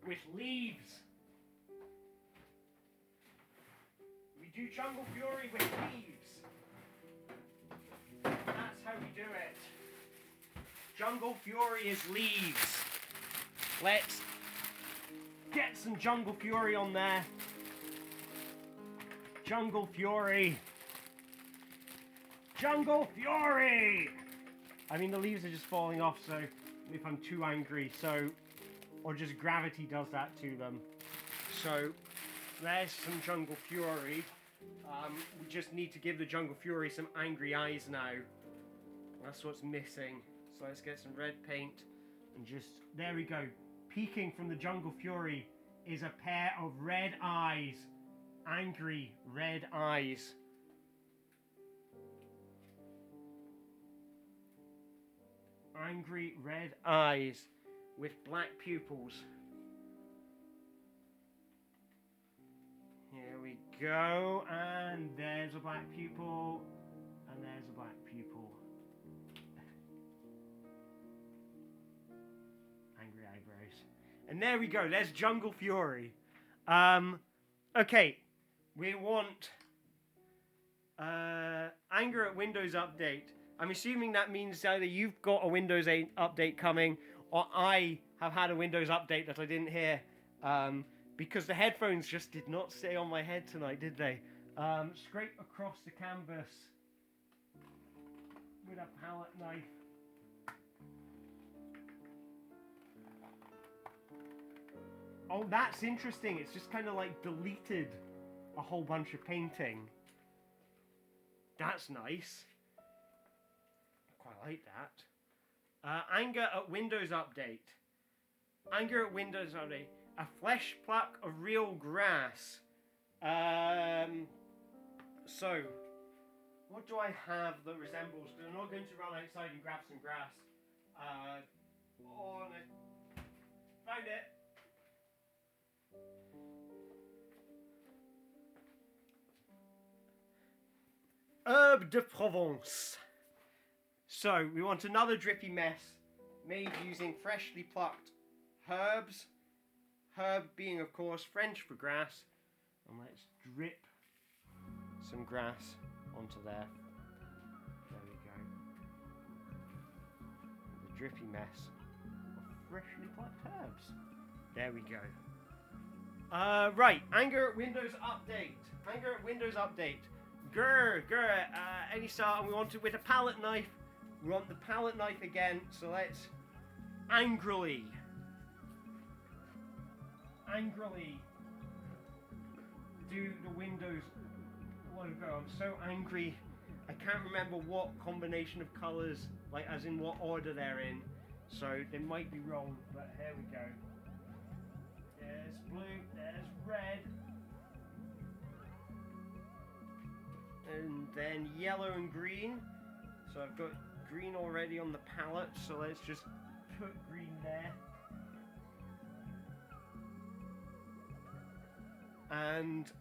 with leaves. We do jungle fury with leaves. That's how we do it. Jungle fury is leaves. Let's get some jungle fury on there. Jungle fury. Jungle fury! I mean, the leaves are just falling off, so if I'm too angry, or just gravity does that to them. So, there's some jungle fury. We just need to give the jungle fury some angry eyes now. That's what's missing. So let's get some red paint and just, there we go. Peeking from the jungle fury is a pair of red eyes. Angry red eyes. Angry red eyes with black pupils. Here we go, and there's a black pupil, and there's a black pupil. Angry eyebrows. And there we go, there's Jungle Fury. Okay, we want Anger at Windows Update. I'm assuming that means either you've got a Windows 8 update coming, or I have had a Windows update that I didn't hear, because the headphones just did not stay on my head tonight, did they? Scrape across the canvas with a palette knife. Oh, that's interesting. It's just kind of like deleted a whole bunch of painting. That's nice. Quite like that. Anger at Windows Update. Anger at Windows Update. A flesh pluck of real grass. So, what do I have that resembles? Because I'm not going to run outside and grab some grass. Found it. Herbe de Provence. So, we want another drippy mess made using freshly plucked herbs. Herb being, of course, French for grass. And let's drip some grass onto there. There we go. The drippy mess of freshly plucked herbs. There we go. Right, Anger at Windows Update. Anger at Windows Update. Any start, and we want it with a palette knife. We want the palette knife again, so let's angrily do the Windows logo. I'm so angry, I can't remember what combination of colours, like as in what order they're in, so they might be wrong, but here we go. There's blue, there's red, and then yellow and green. So I've got green already on the palette, so let's just put green there. And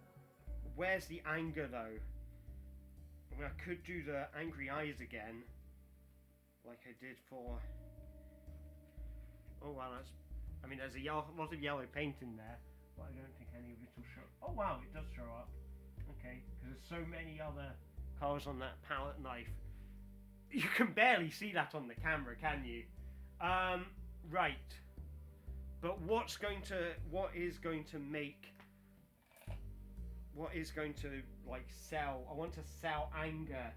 where's the anger though? I mean, I could do the angry eyes again, like I did for... Oh wow, that's... I mean, there's a lot of yellow paint in there, but I don't think any of it will show... Oh wow, it does show up. okay? Because there's so many other colours on that palette knife. You can barely see that on the camera, can you? Right. But what is going to like sell? I want to sell anger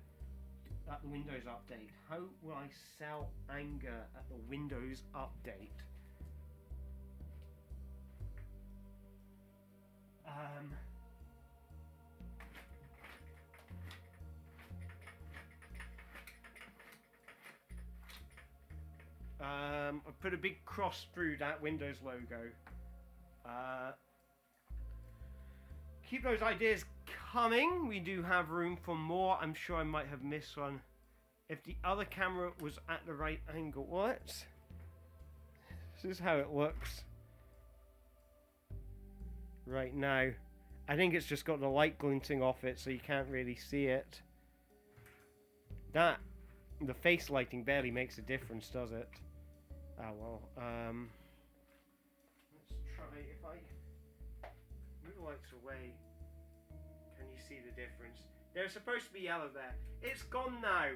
at the Windows update. How will I sell anger at the Windows update? I put a big cross through that Windows logo. Keep those ideas coming. We do have room for more. I'm sure I might have missed one. If the other camera was at the right angle. What? This is how it looks right now. I think it's just got the light glinting off it, so you can't really see it. The face lighting barely makes a difference, does it? Oh well. Let's try. If I move the lights away, can you see the difference? They're supposed to be yellow there. It's gone now.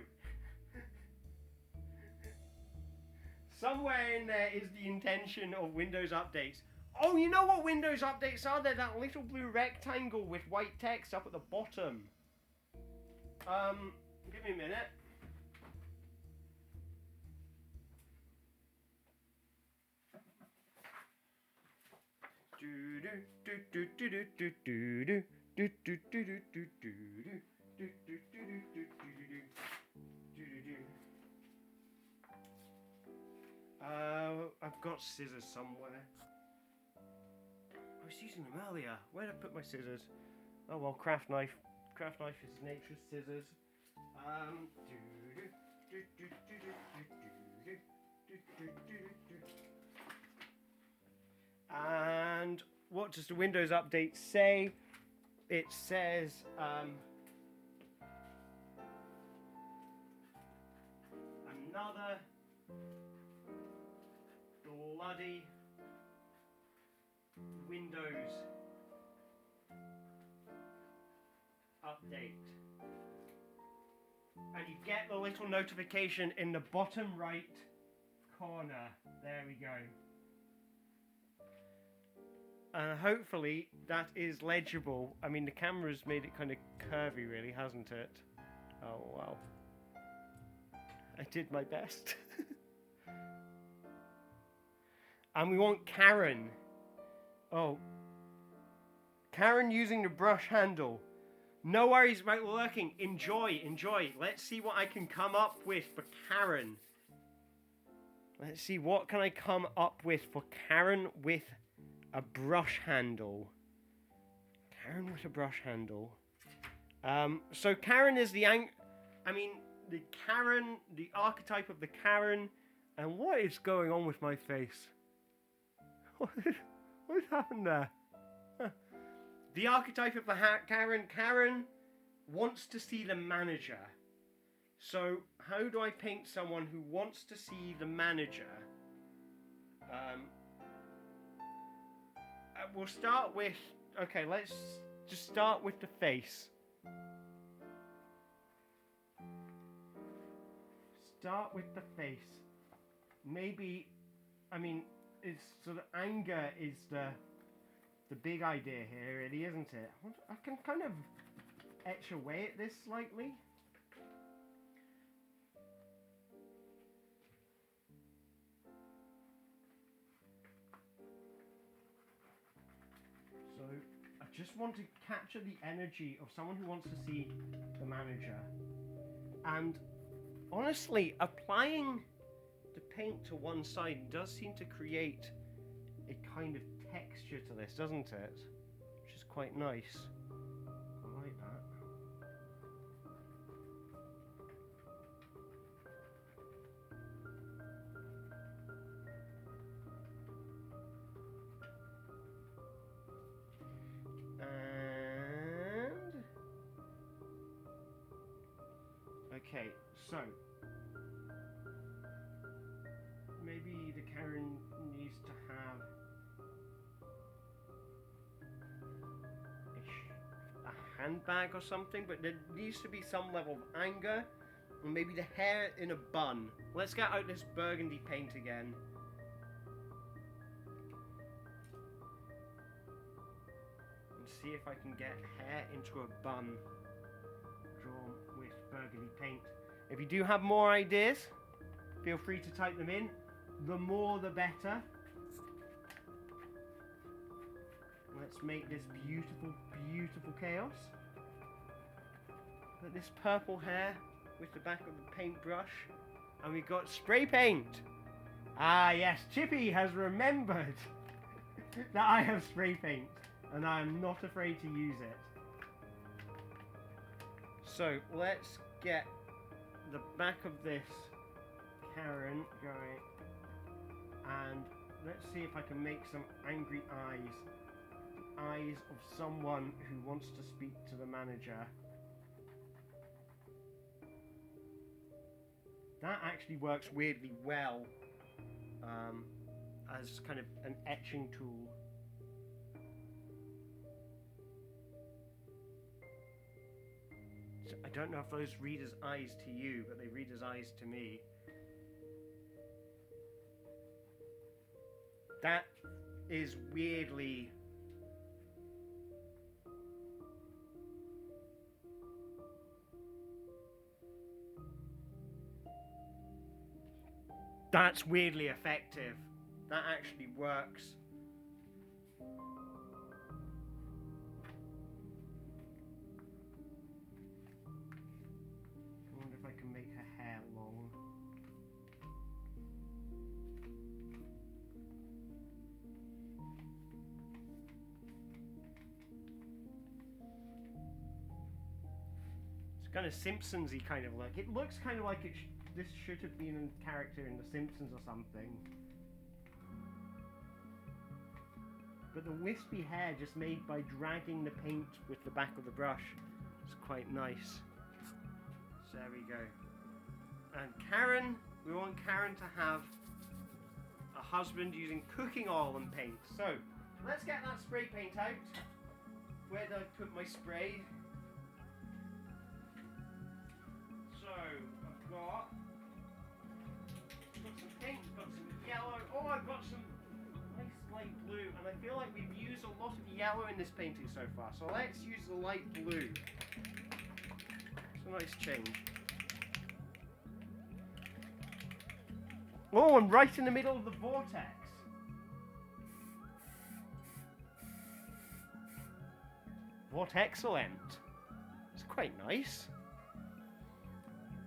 Somewhere in there is the intention of Windows updates. Oh, you know what Windows updates are? They're that little blue rectangle with white text up at the bottom. Give me a minute. I've got scissors somewhere. I was using them earlier. Where did I put my scissors? Oh well, craft knife. Craft knife is nature's scissors. And what does the Windows update say? It says another bloody Windows update. And you get the little notification in the bottom right corner. There we go. Hopefully that is legible. I mean, the camera's made it kind of curvy, really, hasn't it? Oh, wow. I did my best. And we want Karen. Oh. Karen using the brush handle. No worries about lurking. Enjoy, enjoy. Let's see what I can come up with for Karen. Let's see, what can I come up with for Karen with a brush handle? Karen with a brush handle. So Karen is the Karen, the archetype of the Karen. And what is going on with my face? What happened there? The archetype of the Karen. Karen wants to see the manager. So how do I paint someone who wants to see the manager? We'll start with... Okay, let's just start with the face. Start with the face. Maybe... I mean, it's sort of anger is the big idea here, really, isn't it? I can kind of etch away at this slightly. So I just want to capture the energy of someone who wants to see the manager. And honestly, applying the paint to one side does seem to create a kind of texture to this, doesn't it? Which is quite nice. I like that. And okay, so maybe the Karen needs to have a handbag or something, but there needs to be some level of anger, and maybe the hair in a bun. Let's get out this burgundy paint again. And see if I can get hair into a bun drawn with burgundy paint. If you do have more ideas, feel free to type them in. The more the better. Let's make this beautiful, beautiful chaos. But this purple hair with the back of the paintbrush. And we've got spray paint. Ah yes, Chippy has remembered that I have spray paint. And I am not afraid to use it. So let's get the back of this Karen going. And let's see if I can make some angry eyes. Eyes of someone who wants to speak to the manager. That actually works weirdly well as kind of an etching tool. So I don't know if those read as eyes to you, but they read as eyes to me. That is weirdly... That's weirdly effective. That actually works. I wonder if I can make her hair long. It's kind of Simpsons-y kind of look. It looks kind of like this should have been a character in The Simpsons or something. But the wispy hair just made by dragging the paint with the back of the brush is quite nice. So there we go. And Karen, we want Karen to have a husband using cooking oil and paint. So let's get that spray paint out. Where did I put my spray? So I've got some pink, got some yellow. Oh, I've got some nice light blue, and I feel like we've used a lot of yellow in this painting so far. So let's use the light blue. It's a nice change. Oh, I'm right in the middle of the vortex. Vortexcellent. It's quite nice.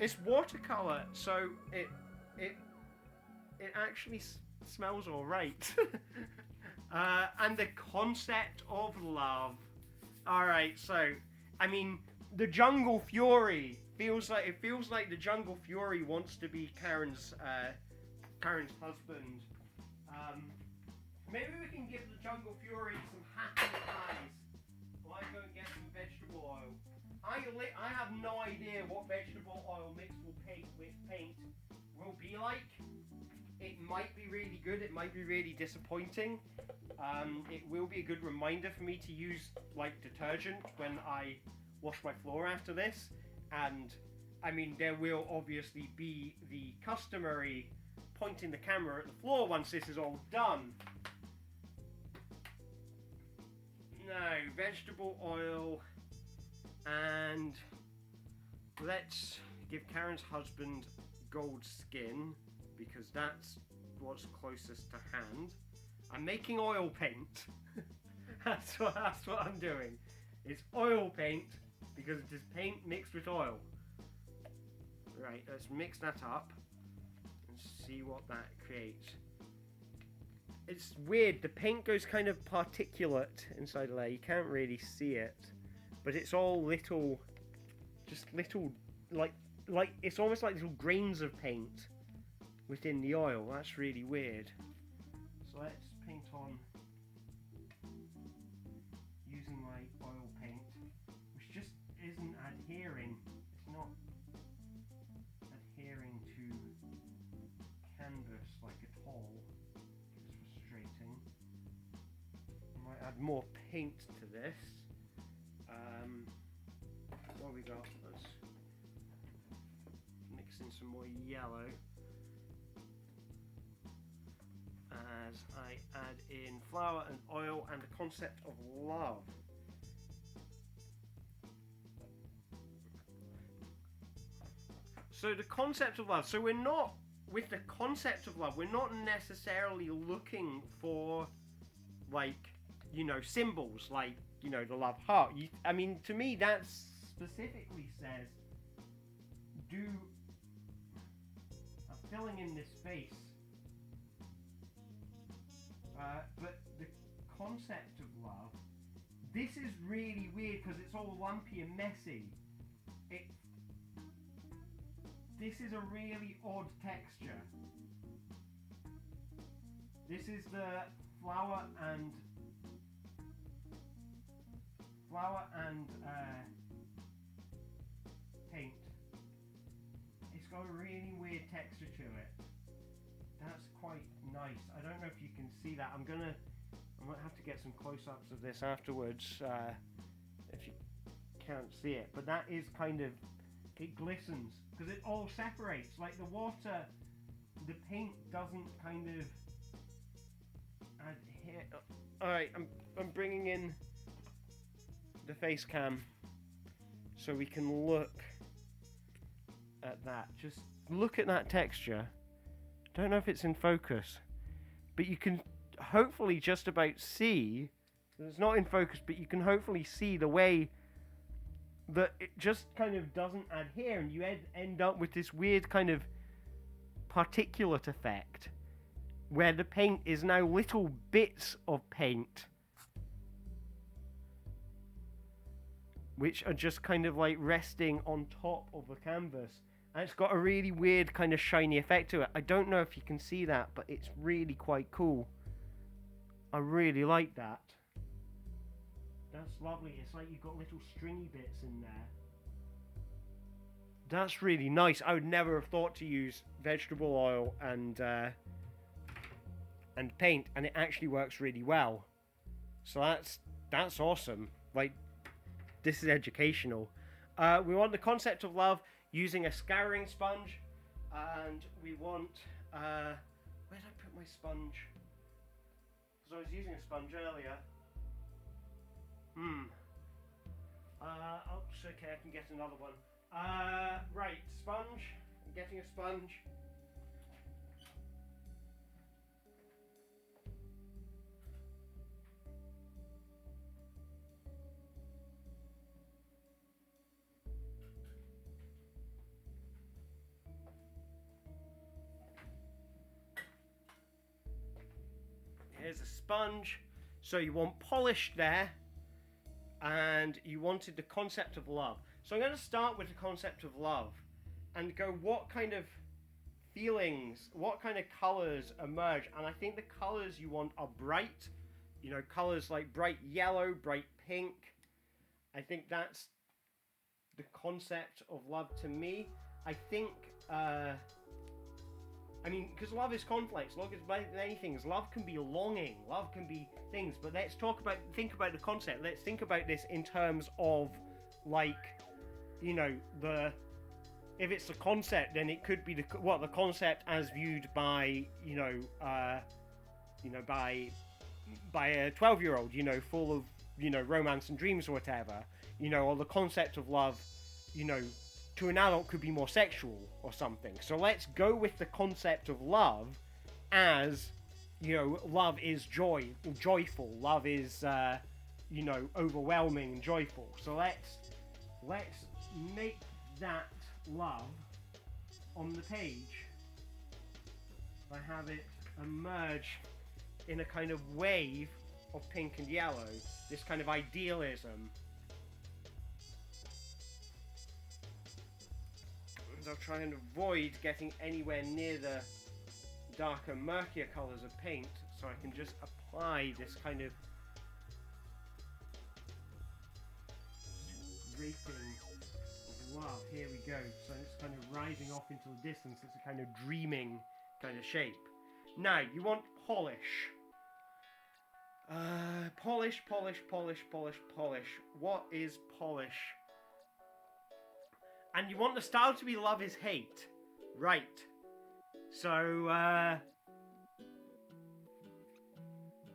It's watercolor, so it actually smells all right. And the concept of love. All right, so I mean, the Jungle Fury feels like the Jungle Fury wants to be Karen's husband. Maybe we can give the Jungle Fury some happy eyes. Well, I go and get some vegetable oil. I have no idea what vegetable oil mixed with paint will be like. It might be really good, it might be really disappointing. It will be a good reminder for me to use like detergent when I wash my floor after this. And I mean, there will obviously be the customary pointing the camera at the floor once this is all done. No, vegetable oil. And let's give Karen's husband gold skin, because that's what's closest to hand. I'm making oil paint. that's what I'm doing. It's oil paint, because it is paint mixed with oil. Right, let's mix that up and see what that creates. It's weird, the paint goes kind of particulate inside there. You can't really see it. But it's all little, just little, like it's almost like little grains of paint within the oil. That's really weird. So let's paint on using my oil paint, which just isn't adhering. It's not adhering to canvas like at all. It's frustrating. I might add more paint to this. what have we got? Let's mix in some more yellow as I add in flour and oil and the concept of love. So the concept of love, so we're not, with the concept of love, we're not necessarily looking for, like, you know, symbols like, you know, the love heart. I mean, to me, that specifically says, I'm filling in this space. But the concept of love, this is really weird because it's all lumpy and messy. This is a really odd texture. This is the flour and paint. It's got a really weird texture to it. That's quite nice. I don't know if you can see that. I might have to get some close-ups of this afterwards if you can't see it. But that is kind of, it glistens because it all separates. Like the water, the paint doesn't kind of adhere. All right, I'm bringing in the face cam so we can look at that. Just look at that texture. Don't know if it's in focus, but you can hopefully just about see. It's not in focus, but you can hopefully see the way that it just kind of doesn't adhere, and you end up with this weird kind of particulate effect where the paint is now little bits of paint which are just kind of like resting on top of the canvas. And it's got a really weird kind of shiny effect to it. I don't know if you can see that, but it's really quite cool. I really like that. That's lovely. It's like you've got little stringy bits in there. That's really nice. I would never have thought to use vegetable oil and paint, and it actually works really well. So that's awesome. Like, this is educational. We want the concept of love using a scouring sponge, and we want where did I put my sponge? Because I was using a sponge earlier. Oh, it's okay, I can get another one. Right, sponge. I'm getting a sponge. Here's a sponge. So you want polish there, and you wanted the concept of love. So I'm going to start with the concept of love and go, what kind of feelings, what kind of colors emerge? And I think the colors you want are bright, you know, colors like bright yellow, bright pink. I think that's the concept of love to me. I think I mean, because love is complex. Love is many things. Love can be longing. Love can be things. But let's think about the concept. Let's think about this in terms of, like, you know, if it's the concept, then it could be the concept as viewed by, by a 12-year-old, you know, full of, you know, romance and dreams or whatever, you know, or the concept of love, you know, to an adult could be more sexual or something. So let's go with the concept of love as, you know, love is joyful. Love is, you know, overwhelming and joyful. So let's make that love on the page. I have it emerge in a kind of wave of pink and yellow. This kind of idealism. I'll try and avoid getting anywhere near the darker, murkier colours of paint, so I can just apply this kind of draping of love. Here we go. So it's kind of rising off into the distance. It's a kind of dreaming kind of shape. Now, you want polish. Polish. What is polish? And you want the style to be love is hate. Right. So,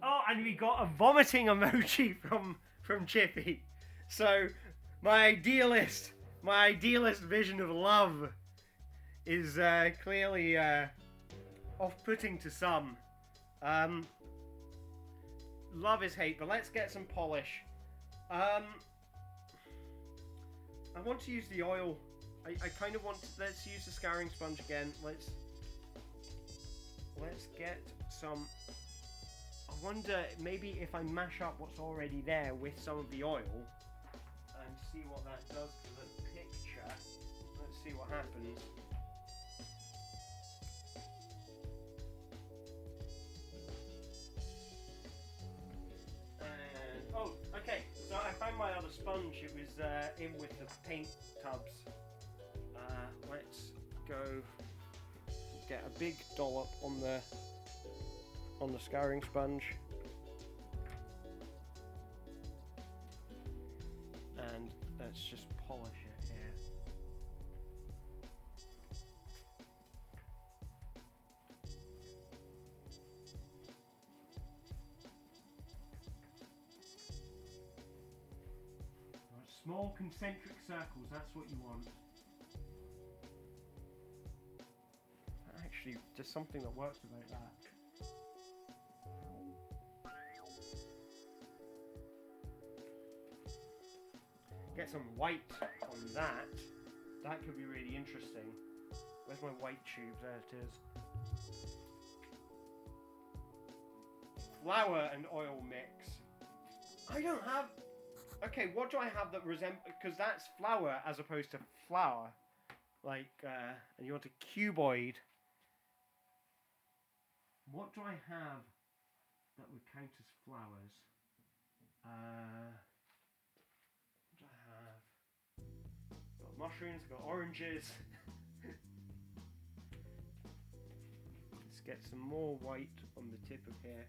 oh, and we got a vomiting emoji from Chippy. So, my idealist vision of love is clearly off-putting to some. Love is hate, but let's get some polish. I want to use the oil. I kind of want to, let's use the scouring sponge again. Let's get some. I wonder maybe if I mash up what's already there with some of the oil and see what that does to the picture. Let's see what happens. And oh, okay. So I found my other sponge. It was in with the paint tubs. Let's go get a big dollop on the scouring sponge, and let's just polish it here. Small concentric circles, that's what you want. Actually, just something that works about that. Get some white on that. That could be really interesting. Where's my white tube? There it is. Flour and oil mix. I don't have... Okay, what do I have that resembles... Because that's flour as opposed to flour. Like, and you want a cuboid. What do I have that would count as flowers? What do I have? Got mushrooms, got oranges. Let's get some more white on the tip of here.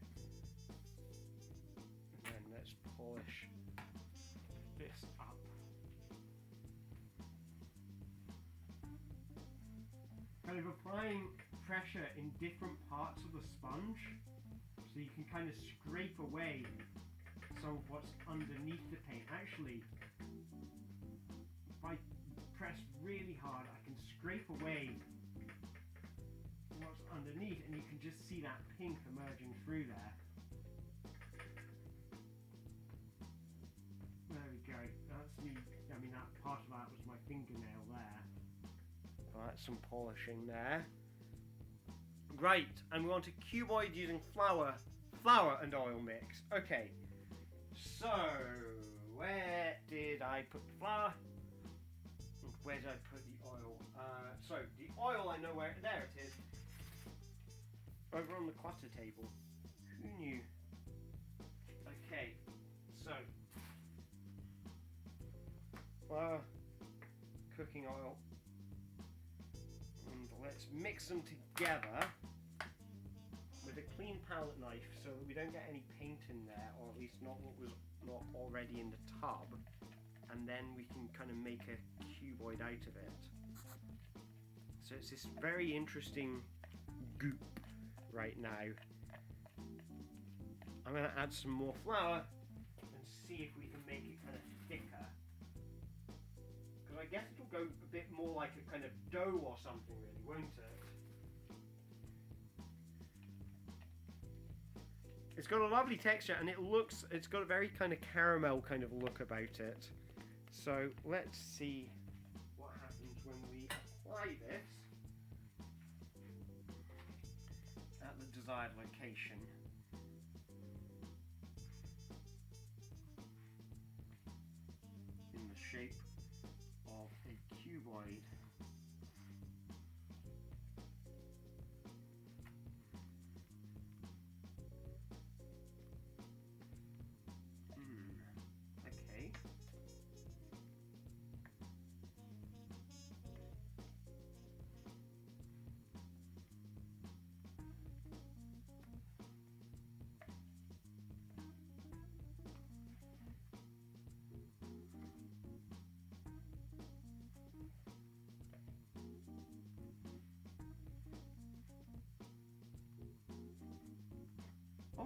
And then let's polish this up. Kind of applying pressure in different parts of the sponge, so you can kind of scrape away some of what's underneath the paint. Actually, if I press really hard, I can scrape away what's underneath, and you can just see that pink emerging through there. There we go. That's me. I mean, that part of that was my fingernail there. Oh, that's some polishing there. Right, and we want a cuboid using flour and oil mix. Okay, so where did I put the flour? Where did I put the oil? So the oil, I know where. There it is. Over on the clutter table. Who knew? Okay, so flour, cooking oil, and let's mix them together with a clean palette knife so that we don't get any paint in there, or at least not what was not already in the tub, and then we can kind of make a cuboid out of it. So it's this very interesting goop right now. I'm going to add some more flour and see if we can make it kind of thicker, because I guess it'll go a bit more like a kind of dough or something, really, won't it? It's got a lovely texture, and it's got a very kind of caramel kind of look about it. So let's see what happens when we apply this at the desired location. In the shape of a cuboid. Okay.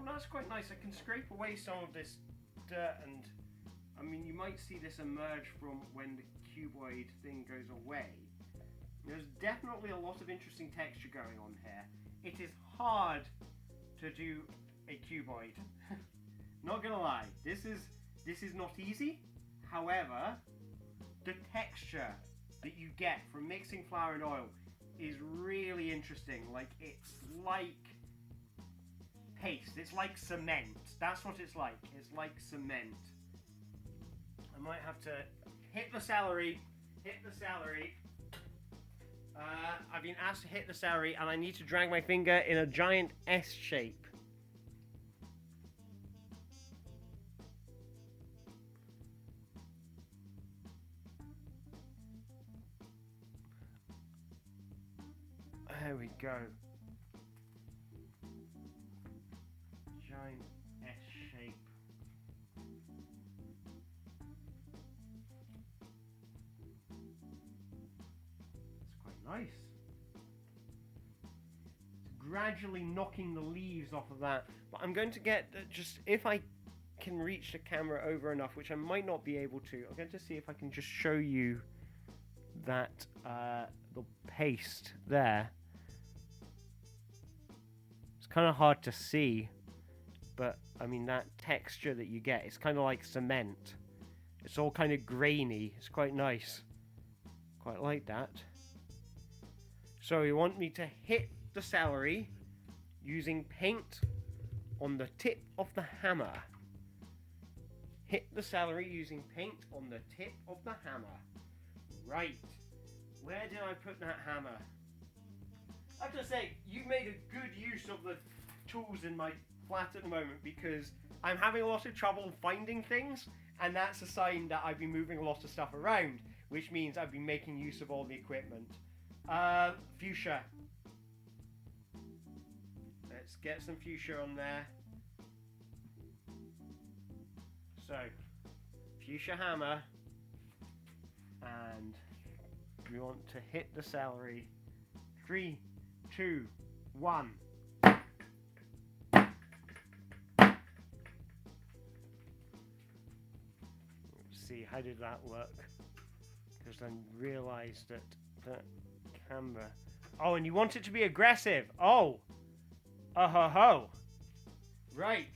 that's quite nice. I can scrape away some of this dirt, and I mean, you might see this emerge from when the cuboid thing goes away. There's definitely a lot of interesting texture going on here. It is hard to do a cuboid. Not gonna lie, this is not easy. However, the texture that you get from mixing flour and oil is really interesting. Like, it's like paste. It's like cement. That's what it's like. It's like cement. I might have to hit the celery. I've been asked to hit the celery, and I need to drag my finger in a giant S shape. There we go. Giant S shape. That's quite nice. It's gradually knocking the leaves off of that. But I'm going to get, just if I can reach the camera over enough, which I might not be able to, I'm going to see if I can just show you that the paste there. It's kind of hard to see, but I mean, that texture that you get, it's kind of like cement. It's all kind of grainy. It's quite nice. Quite like that. So you want me to hit the celery using paint on the tip of the hammer. Hit the celery using paint on the tip of the hammer. Right. Where did I put that hammer? I have to say, you've made a good use of the tools in my flat at the moment, because I'm having a lot of trouble finding things, and that's a sign that I've been moving a lot of stuff around, which means I've been making use of all the equipment. Fuchsia. Let's get some fuchsia on there. So, fuchsia hammer, and we want to hit the celery. 3, 2, 1. Let's see, how did that work? Because I realized that the camera... Oh, and you want it to be aggressive. Oh. Ho. Right.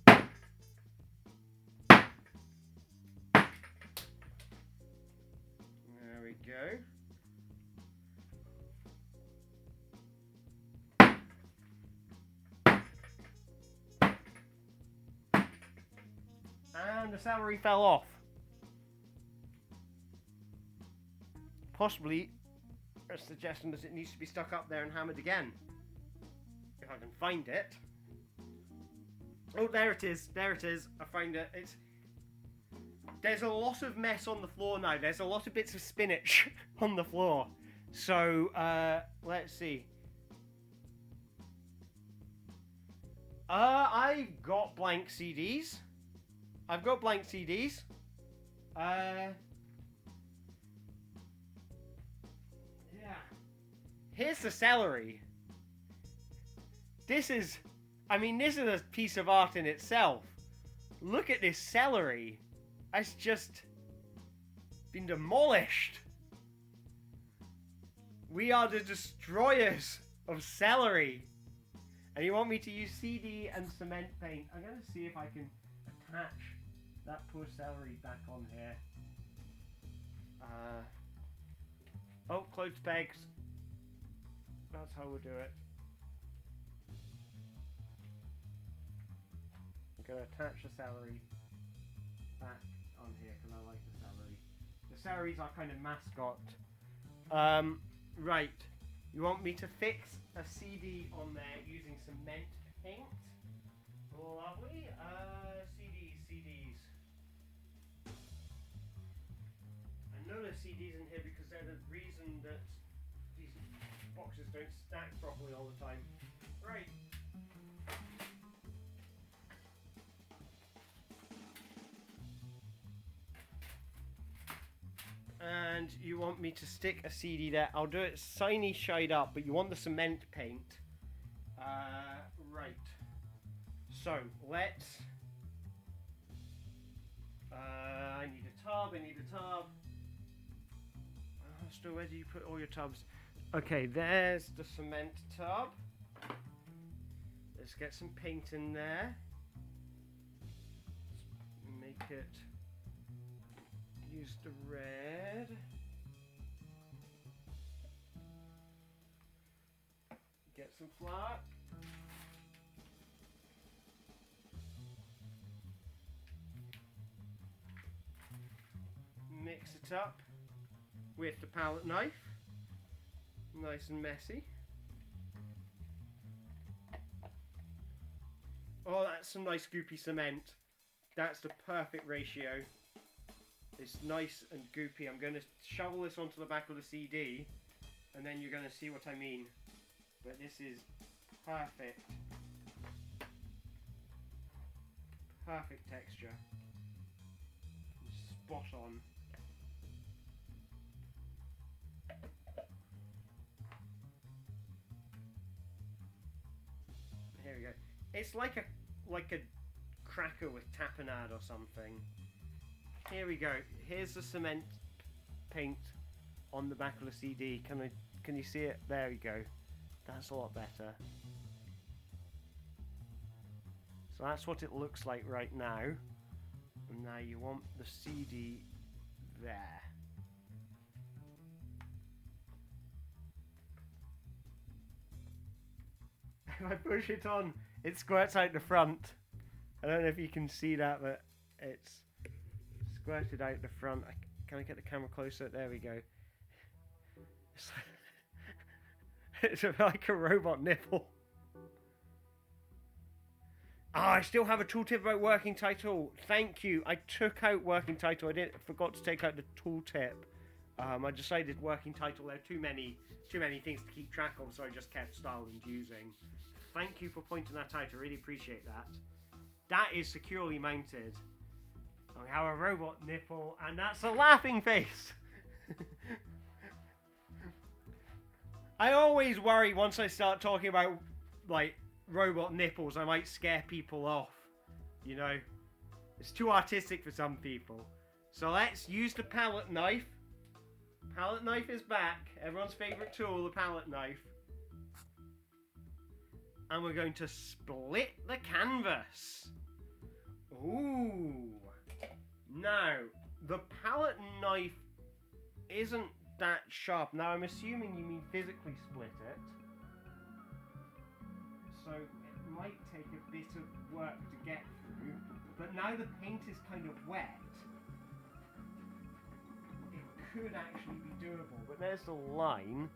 There we go. And the celery fell off. Possibly a suggestion that it needs to be stuck up there and hammered again. If I can find it. Oh, there it is. There it is. I find it. There's a lot of mess on the floor now. There's a lot of bits of spinach on the floor. So, let's see. I've got blank CDs. Yeah. Here's the celery. This is a piece of art in itself. Look at this celery. It's just been demolished. We are the destroyers of celery. And you want me to use CD and cement paint. I'm going to see if I can attach that poor celery back on here. Oh, clothes pegs. That's how we'll do it. I'm going to attach the celery back on here because I like the celery. The celery's our kind of mascot. Right. You want me to fix a CD on there using cement paint? Lovely. CDs. I know there's CDs in here because they're the reason that these boxes don't stack properly all the time. Right. And you want me to stick a CD there. I'll do it shiny shied up, but you want the cement paint. So let's. I need a tub. Still, where do you put all your tubs? Okay, there's the cement tub. Let's get some paint in there. Let's make it. Use the red. Get some flour. Mix it up with the palette knife. Nice and messy. Oh, that's some nice goopy cement. That's the perfect ratio. It's nice and goopy. I'm going to shovel this onto the back of the CD, and then you're going to see what I mean. But this is perfect. Perfect texture. Spot on. Here we go. It's like a cracker with tapenade or something. Here we go. Here's the cement paint on the back of the CD. Can you see it? There we go. That's a lot better. So that's what it looks like right now. And now you want the CD there. If I push it on, it squirts out the front. I don't know if you can see that, but it's squirted out the front. Can I get the camera closer? There we go. It's like a robot nipple. I still have a tooltip about working title. Thank you. I took out working title. I forgot to take out the tooltip. I decided working title, there are too many things to keep track of, so I just kept style and using. Thank you for pointing that out. I really appreciate that. That is securely mounted. We have a robot nipple, and that's a laughing face. I always worry once I start talking about like robot nipples, I might scare people off. You know, it's too artistic for some people. So let's use the palette knife. Palette knife is back. Everyone's favorite tool, the palette knife. And we're going to split the canvas. Ooh. Now, the palette knife isn't that sharp. Now, I'm assuming you mean physically split it. So, it might take a bit of work to get through. But now the paint is kind of wet, it could actually be doable. But there's the line.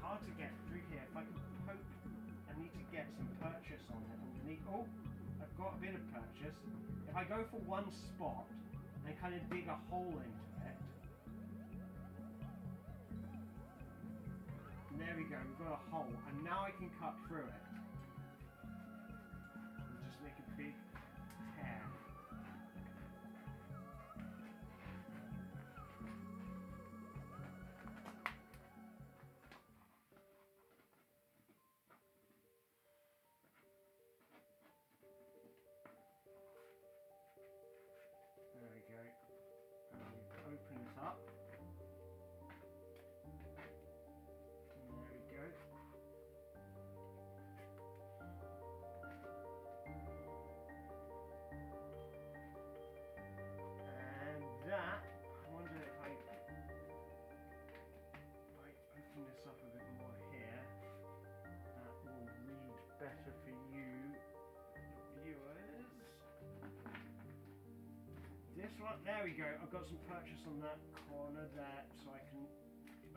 Hard to get through here. If I can poke, I need to get some purchase on it underneath. Oh, I've got a bit of purchase. If I go for one spot and kind of dig a hole into it, and there we go, we've got a hole, and now I can cut through it and just make a big tear. Open it up. And there we go. And that, I wonder if I open this up a bit more here, that will read better for you viewers. This one, there we go. I've got some purchase on that corner there, so I can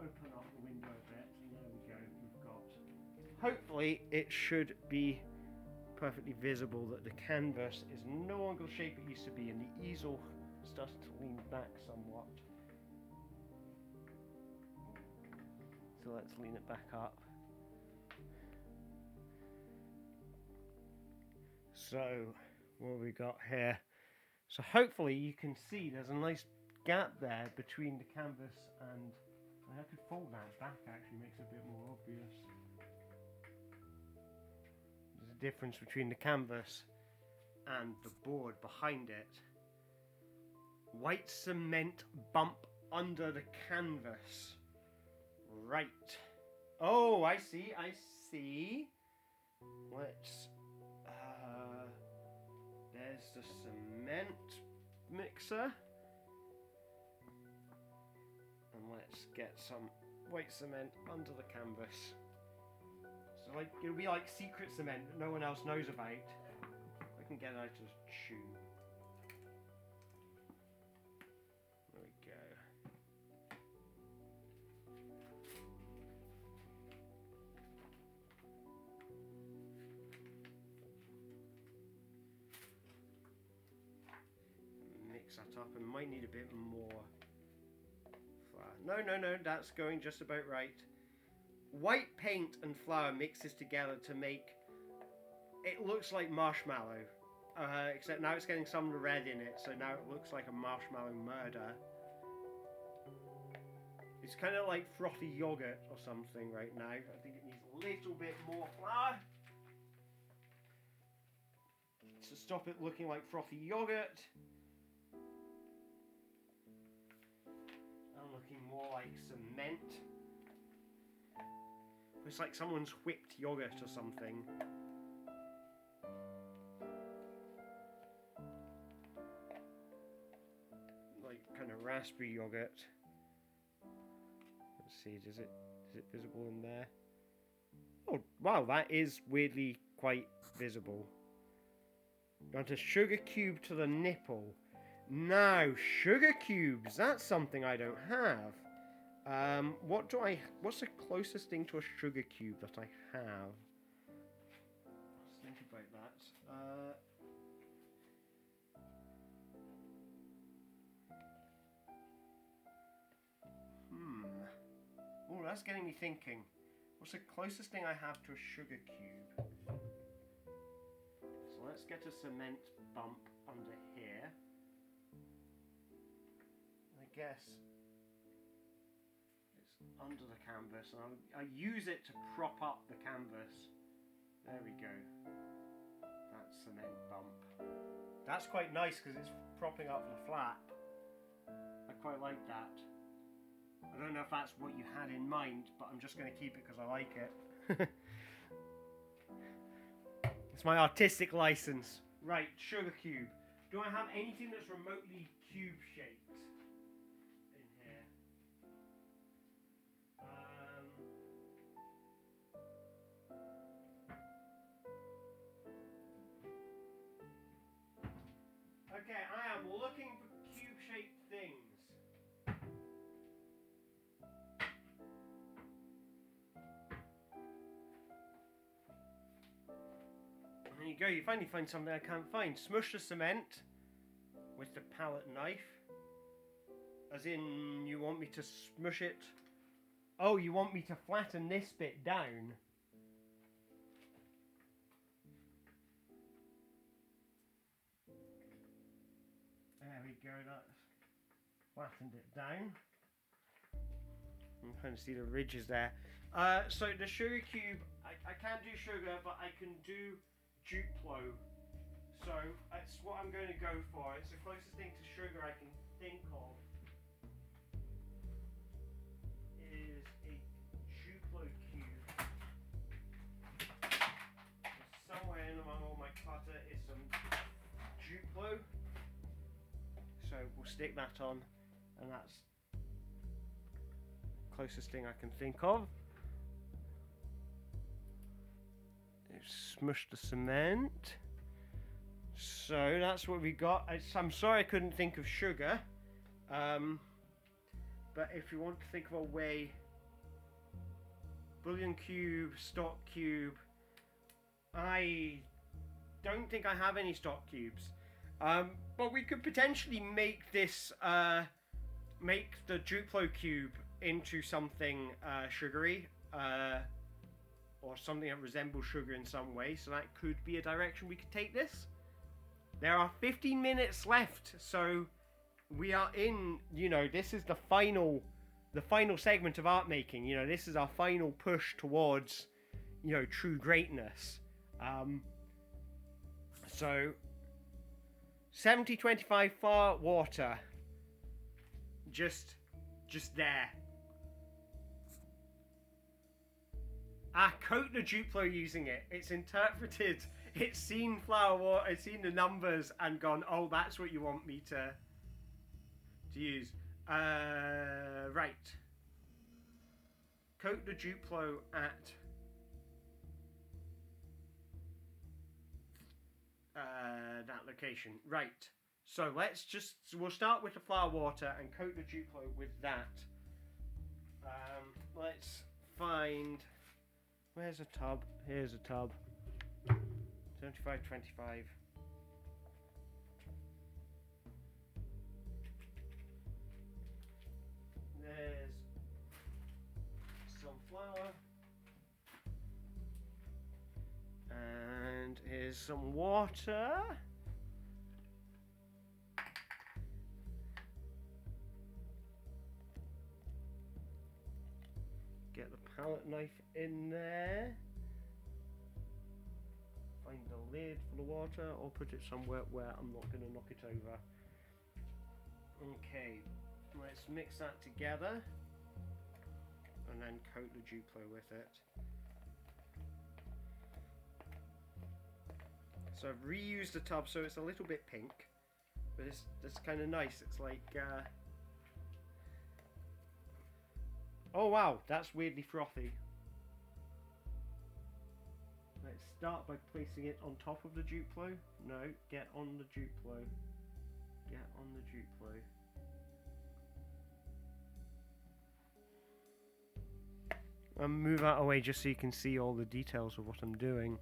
open up the window a bit. And there we go. We've got. Hopefully, it should be perfectly visible that the canvas is no longer the shape it used to be, and the easel starts to lean back somewhat. So let's lean it back up. So, what have we got here? So hopefully you can see there's a nice gap there between the canvas and I could fold that back, actually makes it a bit more obvious. There's a difference between the canvas and the board behind it. White cement bump under the canvas. Right. Oh, I see, I see. Let's there's the cement mixer. And let's get some white cement under the canvas. So like it'll be like secret cement that no one else knows about. I can get it out of the tube. There we go. Mix that up and might need a bit more. No, that's going just about right. White paint and flour mixes together to make it looks like marshmallow, except now it's getting some red in it, so now it looks like a marshmallow murder. It's kind of like frothy yogurt or something right now. I think it needs a little bit more flour to stop it looking like frothy yogurt. Looking more like cement. It's like someone's whipped yogurt or something. Like kind of raspberry yogurt. Let's see, is it visible in there? Oh wow, that is weirdly quite visible. Got a sugar cube to the nipple. Now, sugar cubes, that's something I don't have. What's the closest thing to a sugar cube that I have? Let's think about that. Oh, that's getting me thinking. What's the closest thing I have to a sugar cube? So let's get a cement bump under here. I guess it's under the canvas, and I use it to prop up the canvas. There we go. That's cement bump. That's quite nice because it's propping up the flap. I quite like that. I don't know if that's what you had in mind, but I'm just going to keep it because I like it. It's my artistic license. Right, sugar cube. Do I have anything that's remotely cube shaped in here? Okay, I am looking for cube shaped things. There you go, you finally find something I can't find. Smush the cement with the palette knife. As in, you want me to smush it? Oh, you want me to flatten this bit down? There we go, that's flattened it down. I'm trying to see the ridges there. So the sugar cube, I can't do sugar, but I can do Duplo, so that's what I'm going to go for. It's the closest thing to sugar I can think of. Is a Duplo cube. Somewhere in among all my clutter is some Duplo, so we'll stick that on, and that's the closest thing I can think of. Smush the cement. So that's what we got. I'm sorry I couldn't think of sugar, but if you want to think of a way, bouillon cube, stock cube, I don't think I have any stock cubes, but we could potentially make this make the Duplo cube into something sugary, or something that resembles sugar in some way, so that could be a direction we could take this. There are 15 minutes left, so we are in, you know, this is the final segment of art making. You know, this is our final push towards, you know, true greatness. So 70-25 far water. Just there. Coat the Duplo using it. It's interpreted. It's seen flower water. It's seen the numbers and gone, oh, that's what you want me to use. Right. Coat the Duplo at that location. Right. So we'll start with the flower water and coat the Duplo with that. Let's find, where's a tub? Here's a tub. 75-25. There's some flour. And here's some water. Get the palette knife in there. Find the lid for the water, or put it somewhere where I'm not going to knock it over. Okay, let's mix that together and then coat the Duplo with it. So I've reused the tub, so it's a little bit pink, but it's kind of nice. It's like, oh wow, that's weirdly frothy. Let's start by placing it on top of the Duplo. No, get on the Duplo. Get on the Duplo. I'll move out of the way just so you can see all the details of what I'm doing.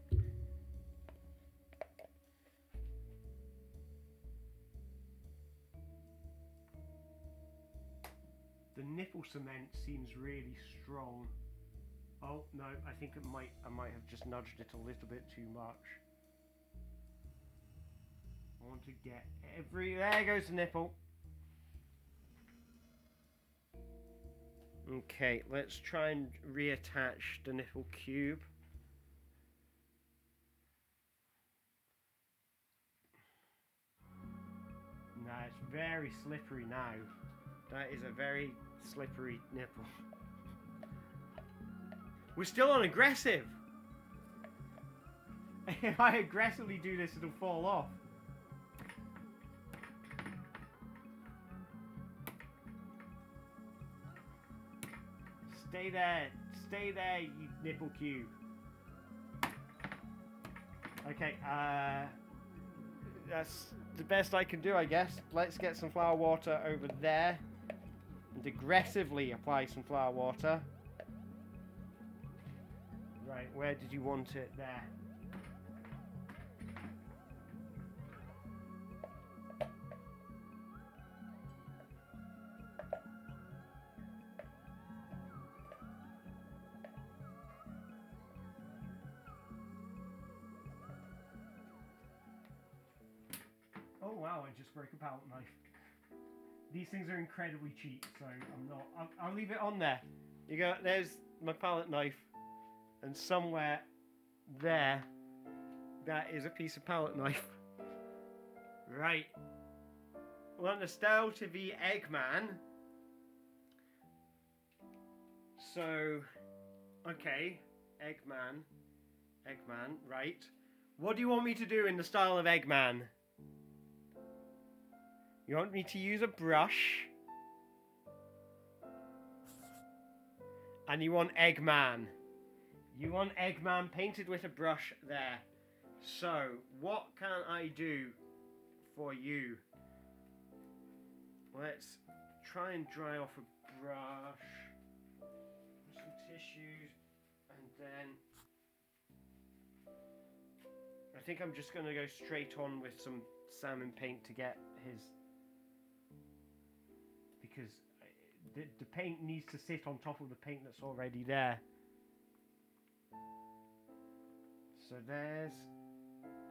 The nipple cement seems really strong. Oh no, I think I might have just nudged it a little bit too much. I want to get there goes the nipple. Okay, let's try and reattach the nipple cube. Nah, it's very slippery now. That is a very slippery nipple. We're still on aggressive. If I aggressively do this, it'll fall off. Stay there, you nipple cube. Okay, that's the best I can do, I guess. Let's get some flower water over there and aggressively apply some flower water. Right, where did you want it? There. Oh wow, I just broke a palette knife. These things are incredibly cheap, so I'm not. I'll leave it on there. You go, there's my palette knife. And somewhere there, that is a piece of palette knife. Right. Want Nostalgia v Eggman. So, okay, Eggman, right. What do you want me to do in the style of Eggman? You want me to use a brush? And you want Eggman. You want Eggman painted with a brush there. So, what can I do for you? Let's try and dry off a brush. Some tissues. And then I think I'm just going to go straight on with some salmon paint to get his... Because the paint needs to sit on top of the paint that's already there. So there's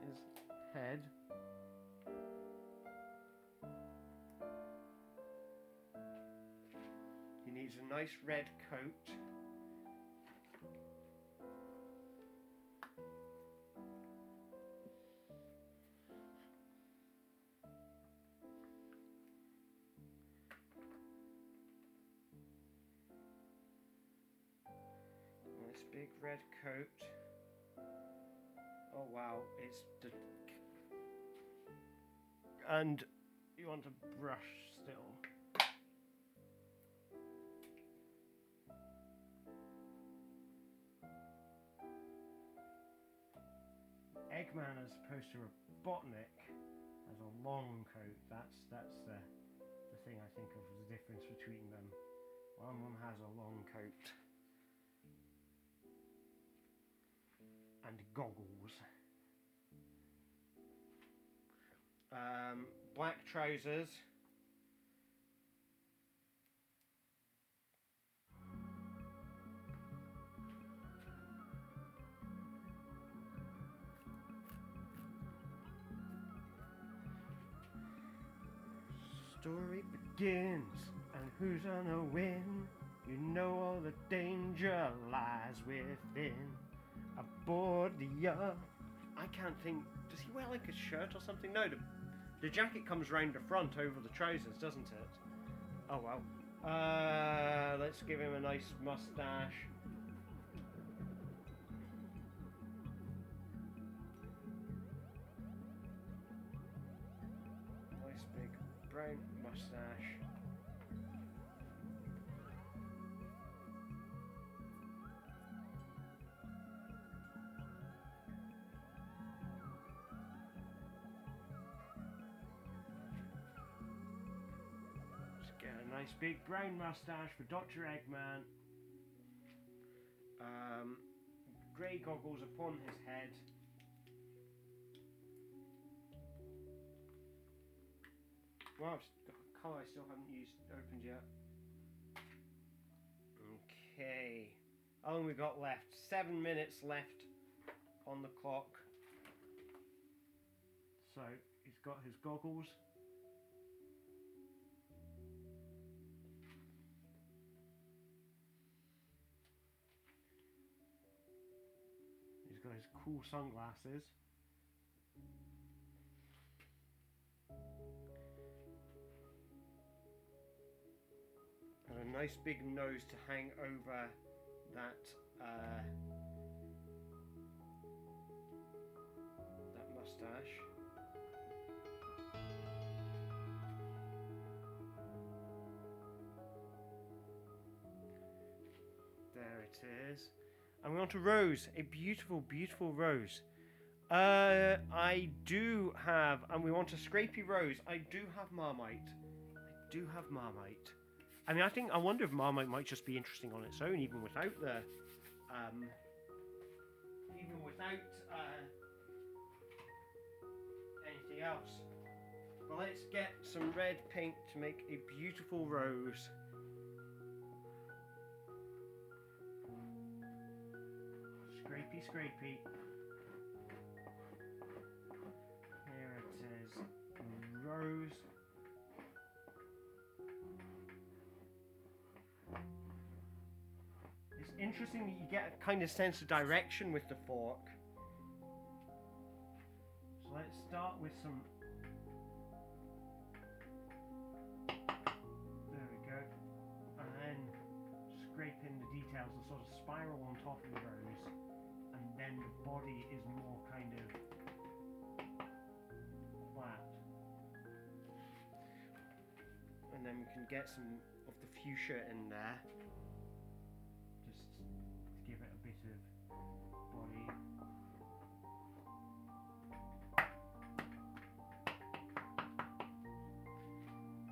his head. needs a nice red coat. Nice big red coat. Oh wow, it's the... And you want to brush still. Eggman, as opposed to Robotnik, has a long coat. That's the thing I think of as the difference between them. One of them has a long coat and goggles. Black trousers. Story begins, and who's gonna win? You know all the danger lies within. Aboard the I can't think. Does he wear like a shirt or something? No, the jacket comes round the front over the trousers, doesn't it? Oh well. Let's give him a nice mustache. Nice big brown mustache. Get a nice big brown mustache for Dr. Eggman. Grey goggles upon his head. Wow, a colour I still haven't opened yet. Okay. How long we got left? 7 minutes left on the clock. So he's got his goggles. He's got his cool sunglasses. And a nice big nose to hang over that mustache. There it is. And we're on to Rose, a beautiful, beautiful Rose. I do have, and we want a scrapey Rose. I do have Marmite. I mean, I wonder if Marmite might just be interesting on its own, even without the, anything else. But let's get some red paint to make a beautiful Rose. Scrapey, scrapey. Here it is, Rose. It's interesting that you get a kind of sense of direction with the fork. So let's start with some... There we go. And then scrape in the details, the sort of spiral on top of the Rose. And then the body is more kind of flat. And then we can get some of the fuchsia in there. Just to give it a bit of body.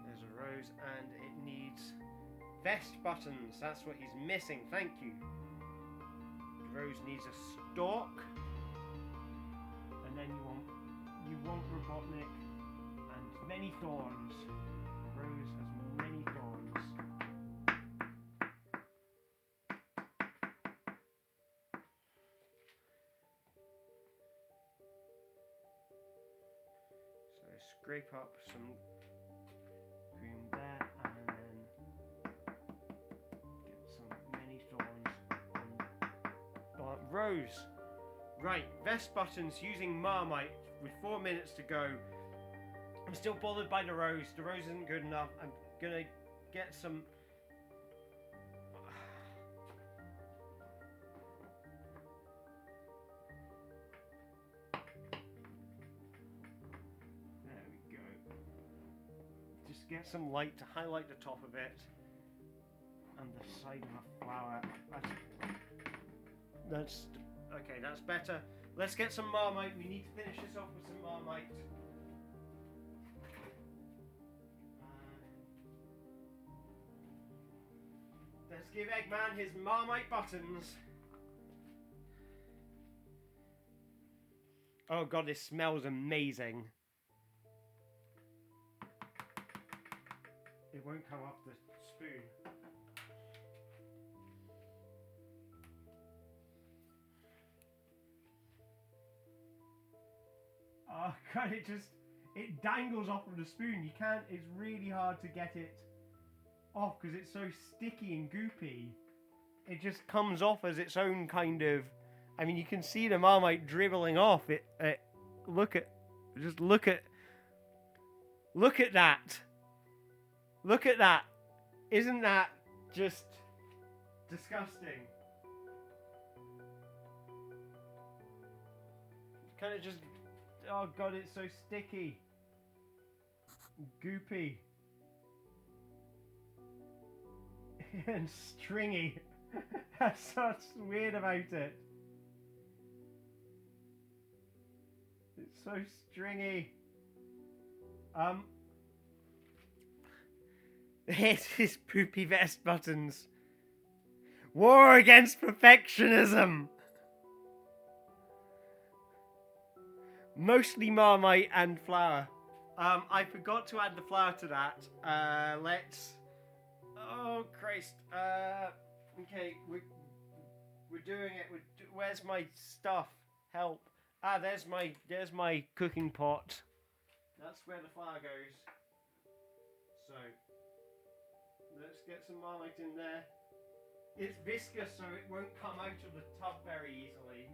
There's a Rose, and it needs vest buttons. That's what he's missing. Thank you. Rose needs a stalk, and then you want Robotnik and many thorns. Rose has many thorns. So scrape up some cream there, and then Rose. Right, vest buttons using Marmite with 4 minutes to go. I'm still bothered by the Rose. The Rose isn't good enough. I'm gonna get some... There we go. Just get some light to highlight the top of it. And the side of a flower. That's okay, that's better. Let's get some Marmite. We need to finish this off with some Marmite. Let's give Eggman his Marmite buttons. Oh god, this smells amazing. It won't come off the spoon. Oh god, it dangles off of the spoon. You can't, it's really hard to get it off because it's so sticky and goopy. It just comes off as its own kind of, I mean, you can see the Marmite dribbling off. Look at that. Look at that. Isn't that just disgusting? Kind of just, oh god, it's so sticky. Goopy. And stringy. That's what's weird about it. It's so stringy. It is poopy vest buttons. War against perfectionism. Mostly Marmite and flour. I forgot to add the flour to that. Let's. Oh Christ. Okay, we're doing it. Where's my stuff? Help. Ah, there's my cooking pot. That's where the flour goes. So let's get some Marmite in there. It's viscous, so it won't come out of the tub very easily.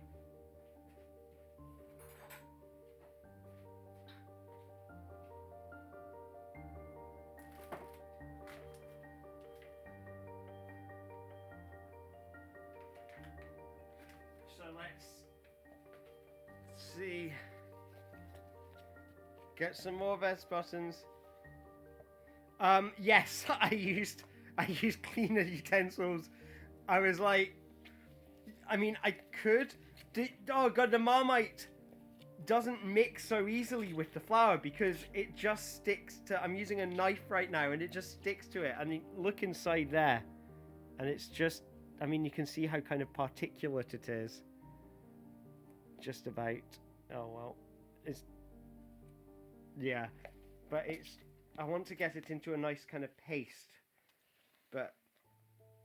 So let's see. Get some more vest buttons. Yes, I used cleaner utensils. I was like, I mean, I could. Oh god, the Marmite doesn't mix so easily with the flour because it just sticks to. I'm using a knife right now, and it just sticks to it. I mean, look inside there, and it's just. I mean, you can see how kind of particulate it is. Just about. Oh well, it's. Yeah, but it's. I want to get it into a nice kind of paste, but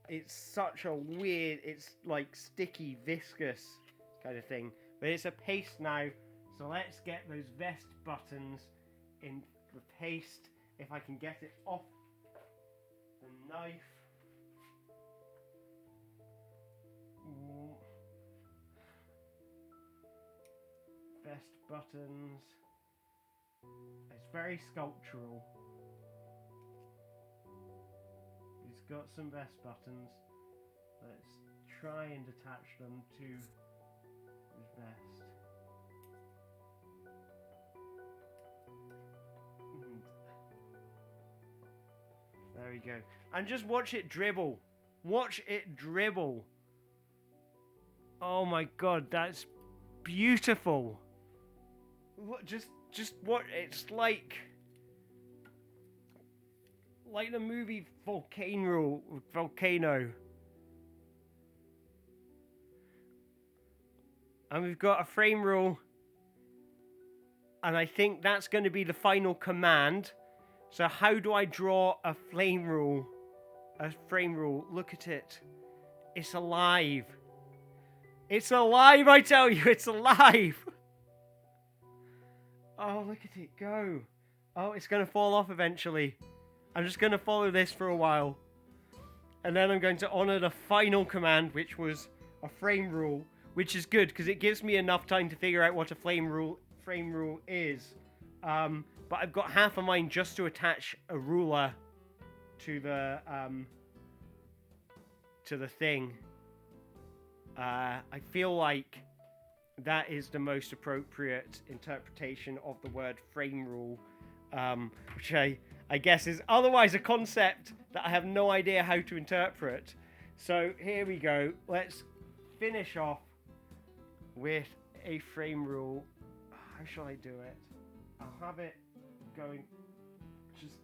it's such a weird, it's like sticky, viscous kind of thing. But it's a paste now, so let's get those vest buttons in the paste. If I can get it off the knife. Ooh. Vest buttons. It's very sculptural. He's got some vest buttons. Let's try and attach them to his vest. There we go. And just watch it dribble. Watch it dribble. Oh my god, that's beautiful. What, just what it's like the movie Volcano. And we've got a frame rule, and I think that's going to be the final command. So how do I draw a frame rule? Look at it. It's alive. It's alive, I tell you, it's alive. Oh, look at it go. Oh, it's going to fall off eventually. I'm just going to follow this for a while. And then I'm going to honor the final command, which was a frame rule, which is good because it gives me enough time to figure out what a frame rule is. But I've got half of mine just to attach a ruler to the thing. I feel like that is the most appropriate interpretation of the word frame rule, which I guess is otherwise a concept that I have no idea how to interpret. So here we go. Let's finish off with a frame rule. How shall I do it? I'll have it going just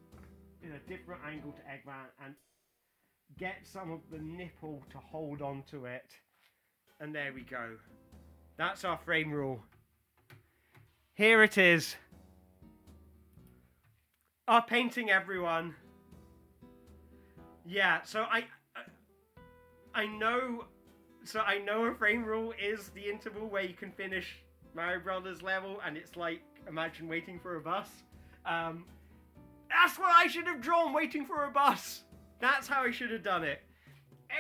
in a different angle to Eggman and get some of the nipple to hold on to it. And there we go. That's our frame rule. Here it is. Our painting, everyone. Yeah, so I know a frame rule is the interval where you can finish Mario Brothers level, and it's like, imagine waiting for a bus. That's what I should have drawn, waiting for a bus. That's how I should have done it.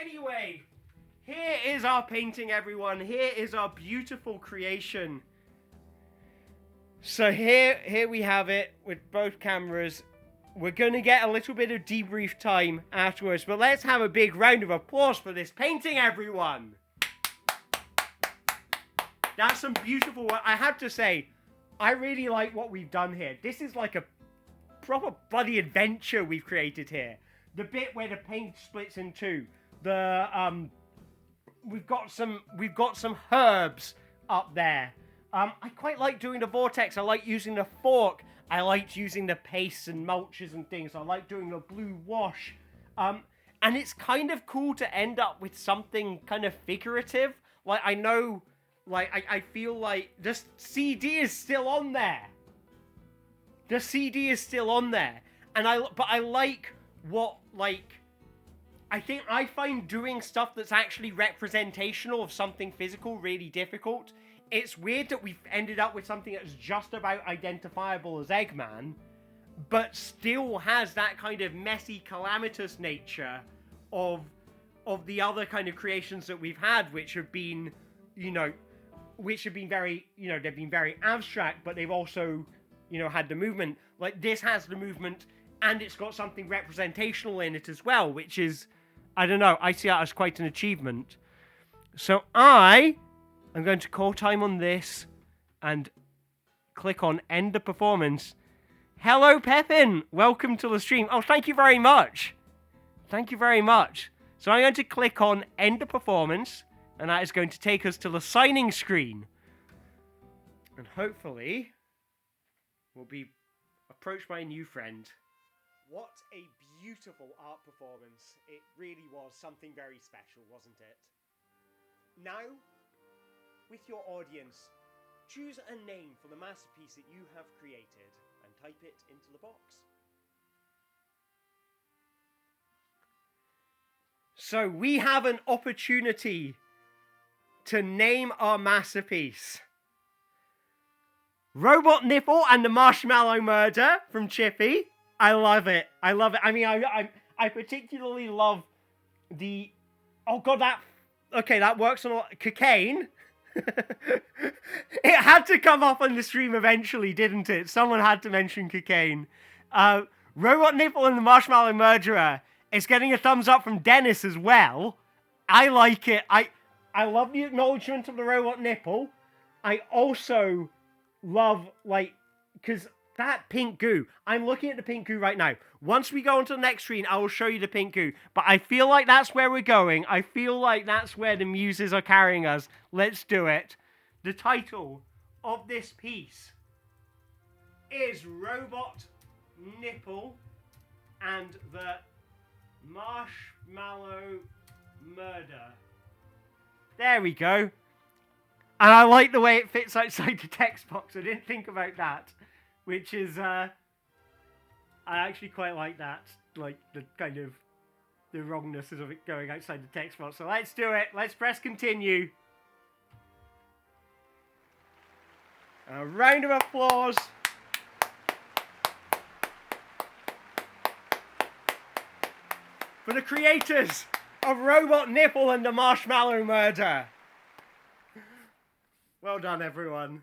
Anyway, here is our painting, everyone. Here is our beautiful creation. So here we have it with both cameras. We're going to get a little bit of debrief time afterwards, but let's have a big round of applause for this painting, everyone. That's some beautiful work. I have to say, I really like what we've done here. This is like a proper bloody adventure we've created here. The bit where the paint splits in two. We've got some herbs up there. I quite like doing the vortex. I like using the fork. I liked using the pastes and mulches and things. I like doing the blue wash. And it's kind of cool to end up with something kind of figurative. Like, I know, like, I feel like the CD is still on there. The CD is still on there. But I like what, like, I find doing stuff that's actually representational of something physical really difficult. It's weird that we've ended up with something that's just about identifiable as Eggman, but still has that kind of messy, calamitous nature of the other kind of creations that we've had, which have been, very, they've been very abstract, but they've also, had the movement. Like, this has the movement, and it's got something representational in it as well, which is, I don't know, I see that as quite an achievement. So I'm going to call time on this and click on end the performance. Hello, Pepin. Welcome to the stream. Oh, thank you very much. Thank you very much. So I'm going to click on end the performance, and that is going to take us to the signing screen. And hopefully we'll be approached by a new friend. What a beautiful art performance. It really was something very special, wasn't it? Now, with your audience, choose a name for the masterpiece that you have created and type it into the box. So we have an opportunity to name our masterpiece. Robot Nipple and the Marshmallow Murder from Chippy. I love it. I love it. I mean, I particularly love the... Oh god, that works on a lot. Cocaine. It had to come up on the stream eventually, didn't it? Someone had to mention cocaine. Robot Nipple and the Marshmallow Murderer is getting a thumbs up from Dennis as well. I like it. I love the acknowledgement of the Robot Nipple. I also love, because that pink goo, I'm looking at the pink goo right now. Once we go on to the next screen, I will show you the pink goo. But I feel like that's where we're going. I feel like that's where the muses are carrying us. Let's do it. The title of this piece is Robot Nipple and the Marshmallow Murder. There we go. And I like the way it fits outside the text box. I didn't think about that. Which is, I actually quite like that. Like, the kind of, the wrongness of it going outside the text box. So let's do it. Let's press continue. A round of applause. For the creators of Robot Nipple and the Marshmallow Murder. Well done, everyone.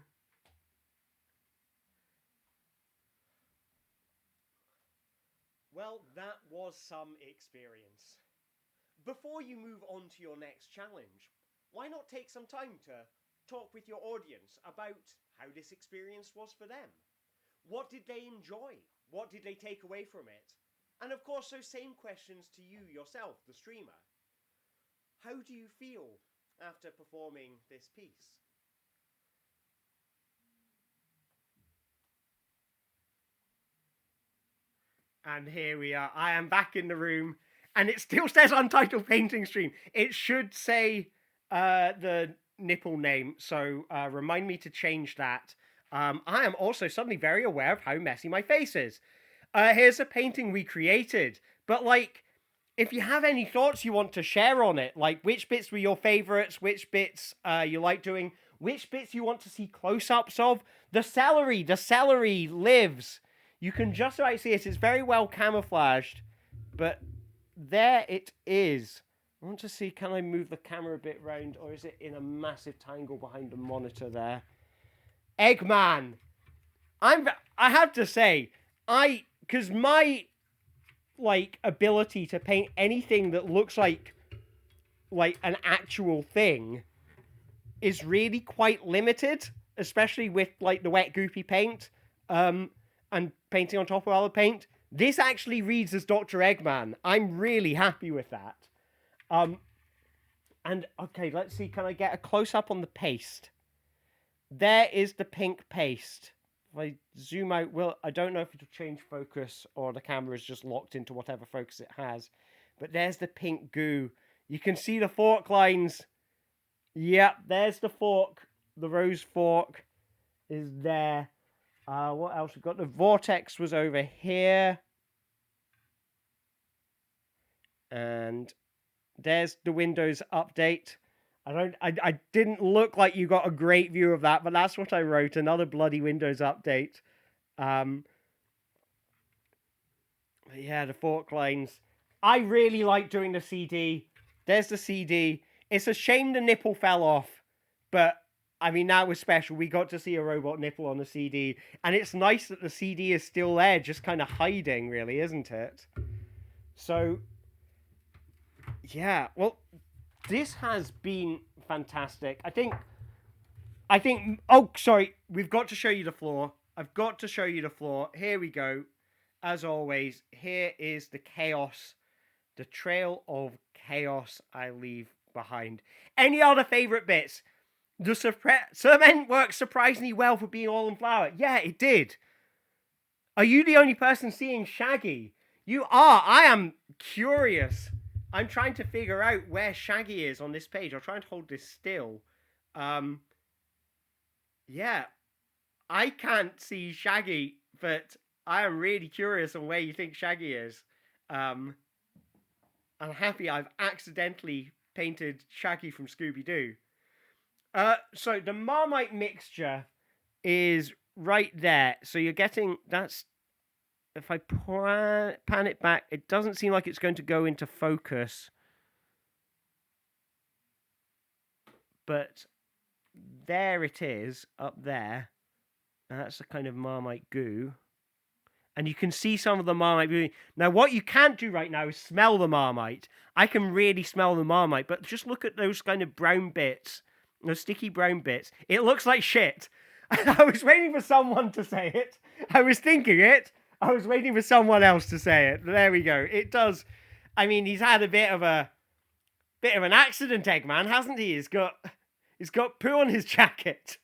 Well, that was some experience. Before you move on to your next challenge, why not take some time to talk with your audience about how this experience was for them? What did they enjoy? What did they take away from it? And of course, those same questions to you yourself, the streamer. How do you feel after performing this piece? And here we are. I am back in the room, and it still says Untitled Painting Stream. It should say the nipple name, so remind me to change that. I am also suddenly very aware of how messy my face is. Here's a painting we created, but like, if you have any thoughts you want to share on it, like which bits were your favorites, which bits you like doing, which bits you want to see close-ups of, the celery lives. You can just about see it. It's very well camouflaged, but there it is. I want to see, can I move the camera a bit round, or is it in a massive tangle behind the monitor there? Eggman. I have to say, because my like ability to paint anything that looks like an actual thing is really quite limited, especially with like the wet goopy paint and painting on top of other paint. This actually reads as Dr. Eggman. I'm really happy with that. And okay, let's see, can I get a close-up on the paste? There is the pink paste. If I zoom out, I don't know if it'll change focus or the camera is just locked into whatever focus it has. But there's the pink goo. You can see the fork lines. Yep, there's the fork. The rose fork is there. What else? We've got the vortex was over here. And there's the Windows update. I didn't look like you got a great view of that, but that's what I wrote. Another bloody Windows update. Yeah, the fork lines. I really like doing the CD. There's the CD. It's a shame the nipple fell off, but I mean, that was special. We got to see a robot nipple on the CD, and it's nice that the CD is still there, just kind of hiding, really, isn't it? So, yeah, well, this has been fantastic. I think, oh, sorry, we've got to show you the floor. I've got to show you the floor. Here we go. As always, here is the chaos, the trail of chaos I leave behind. Any other favorite bits? The cement worked surprisingly well for being all in flour. Yeah, it did. Are you the only person seeing Shaggy? You are. I am curious. I'm trying to figure out where Shaggy is on this page. I'll try and hold this still. Yeah. I can't see Shaggy, but I am really curious on where you think Shaggy is. I'm happy I've accidentally painted Shaggy from Scooby-Doo. So the Marmite mixture is right there. So you're getting, that's, if I pan it back, it doesn't seem like it's going to go into focus. But there it is, up there. And that's the kind of Marmite goo. And you can see some of the Marmite goo. Now, what you can't do right now is smell the Marmite. I can really smell the Marmite, but just look at those kind of brown bits. Those sticky brown bits. It looks like shit. I was waiting for someone to say it. I was thinking it. I was waiting for someone else to say it. There we go. It does. I mean, he's had a bit of an accident, Eggman, hasn't he? He's got poo on his jacket.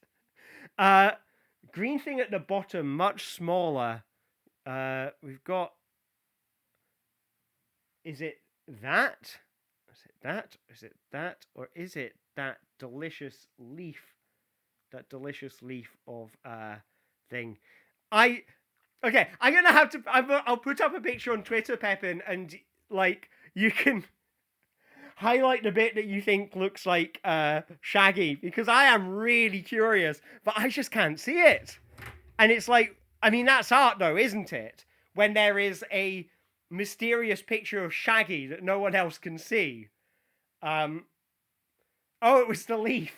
Green thing at the bottom, much smaller. We've got. Is it that? Is it that? Is it that? Or is it that delicious leaf? That delicious leaf of thing. Okay, I'm gonna have to. I'll put up a picture on Twitter, Pepin, and like you can highlight the bit that you think looks like Shaggy, because I am really curious, but I just can't see it. And it's like, I mean, that's art though, isn't it? When there is a mysterious picture of Shaggy that no one else can see. Oh, it was the leaf.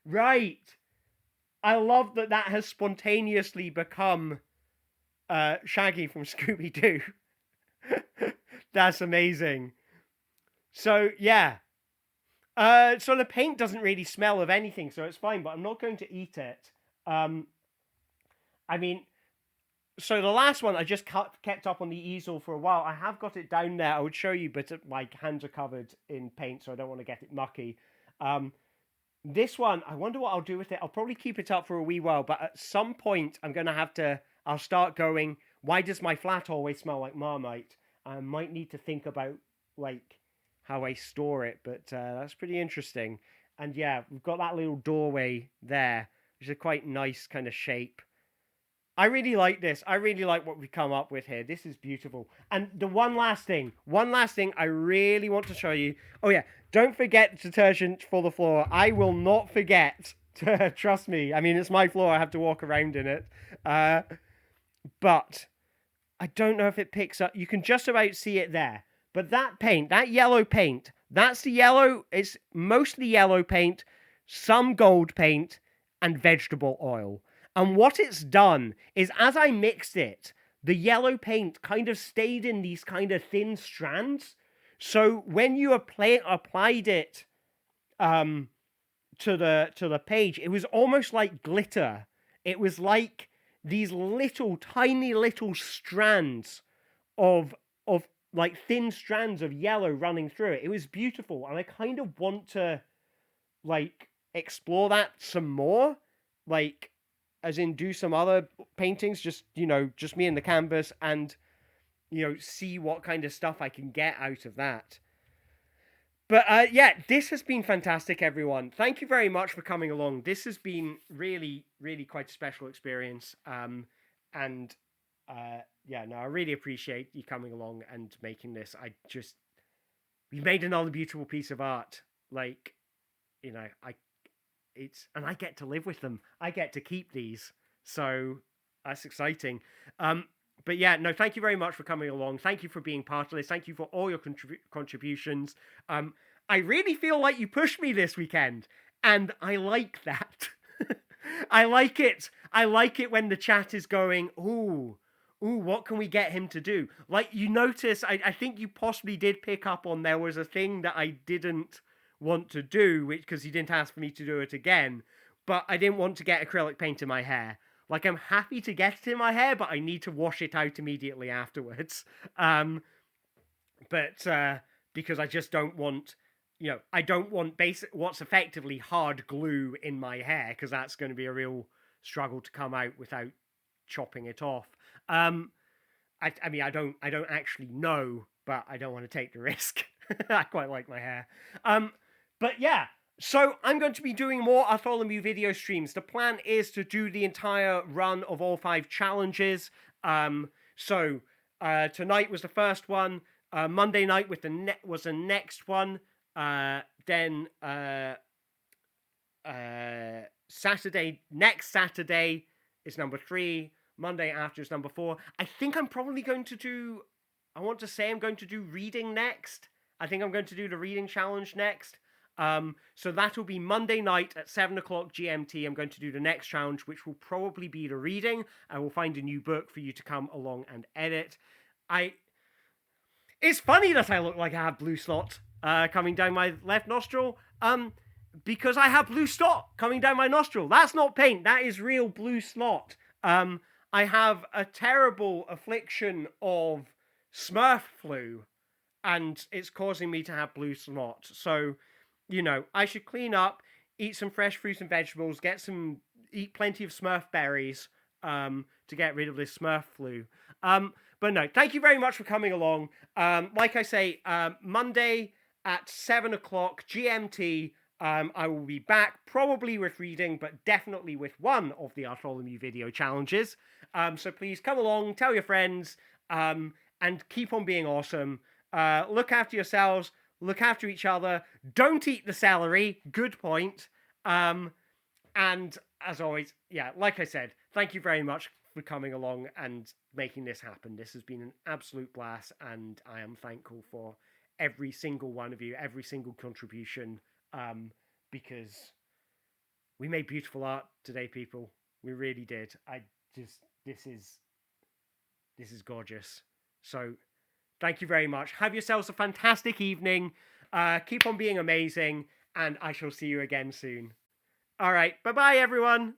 Right. I love that that has spontaneously become Shaggy from Scooby-Doo. That's amazing. So, yeah. So the paint doesn't really smell of anything, so it's fine, but I'm not going to eat it. I mean, so the last one I just kept up on the easel for a while. I have got it down there. I would show you, but my hands are covered in paint, so I don't want to get it mucky. This one, I wonder what I'll do with it. I'll probably keep it up for a wee while, but at some point I'm going to have to, I'll start going, why does my flat always smell like Marmite? I might need to think about, like, how I store it, but that's pretty interesting. And yeah, we've got that little doorway there, which is a quite nice kind of shape. I really like this. I really like what we come up with here. This is beautiful. And the one last thing I really want to show you. Oh yeah, don't forget detergent for the floor. I will not forget. Trust me. I mean, it's my floor. I have to walk around in it. But I don't know if it picks up. You can just about see it there. But that paint, that yellow paint, that's the yellow. It's mostly yellow paint, some gold paint, and vegetable oil. And what it's done is, as I mixed it, the yellow paint kind of stayed in these kind of thin strands. So when you applied it to the page, it was almost like glitter. It was like these little, tiny little strands of like thin strands of yellow running through it. It was beautiful, and I kind of want to like explore that some more, like as in do some other paintings, just just me and the canvas, and see what kind of stuff I can get out of that. But yeah, this has been fantastic, everyone. Thank you very much for coming along. This has been really, really quite a special experience. And yeah, no, I really appreciate you coming along and making this. We made another beautiful piece of art. Like, and I get to live with them. I get to keep these. So that's exciting. But yeah, no, thank you very much for coming along. Thank you for being part of this. Thank you for all your contributions. I really feel like you pushed me this weekend, and I like that. I like it. I like it when the chat is going, ooh, what can we get him to do? Like, you notice, I think you possibly did pick up on there was a thing that I didn't want to do, which because he didn't ask for me to do it again, but I didn't want to get acrylic paint in my hair. Like, I'm happy to get it in my hair, but I need to wash it out immediately afterwards. But because I just don't want, I don't want what's effectively hard glue in my hair, because that's going to be a real struggle to come out without chopping it off. I mean, I don't actually know, but I don't want to take the risk. I quite like my hair. But yeah. So I'm going to be doing more Bartholomew video streams. The plan is to do the entire run of all 5 challenges. So tonight was the first one. Monday night was the next one. Then next Saturday is number 3. Monday after is number 4. I think I'm probably going to do. I want to say I'm going to do reading next. I think I'm going to do the reading challenge next. So that'll be Monday night at 7 o'clock GMT. I'm going to do the next challenge, which will probably be the reading. I will find a new book for you to come along and edit. It's funny that I look like I have blue slot coming down my left nostril. Because I have blue slot coming down my nostril. That's not paint. That is real blue slot. I have a terrible affliction of Smurf flu, and it's causing me to have blue slot. So, I should clean up, eat some fresh fruits and vegetables, eat plenty of Smurf berries to get rid of this Smurf flu. But no, thank you very much for coming along. Like I say, Monday at 7 o'clock GMT, I will be back, probably with reading, but definitely with one of the Bartholomew video challenges. So please come along, tell your friends, and keep on being awesome. Look after yourselves. Look after each other. Don't eat the celery. Good point. And as always, yeah, like I said, thank you very much for coming along and making this happen. This has been an absolute blast, and I am thankful for every single one of you, every single contribution, because We made beautiful art today, people. We really did. This is gorgeous. So thank you very much. Have yourselves a fantastic evening. Keep on being amazing, and I shall see you again soon. All right. Bye bye, everyone.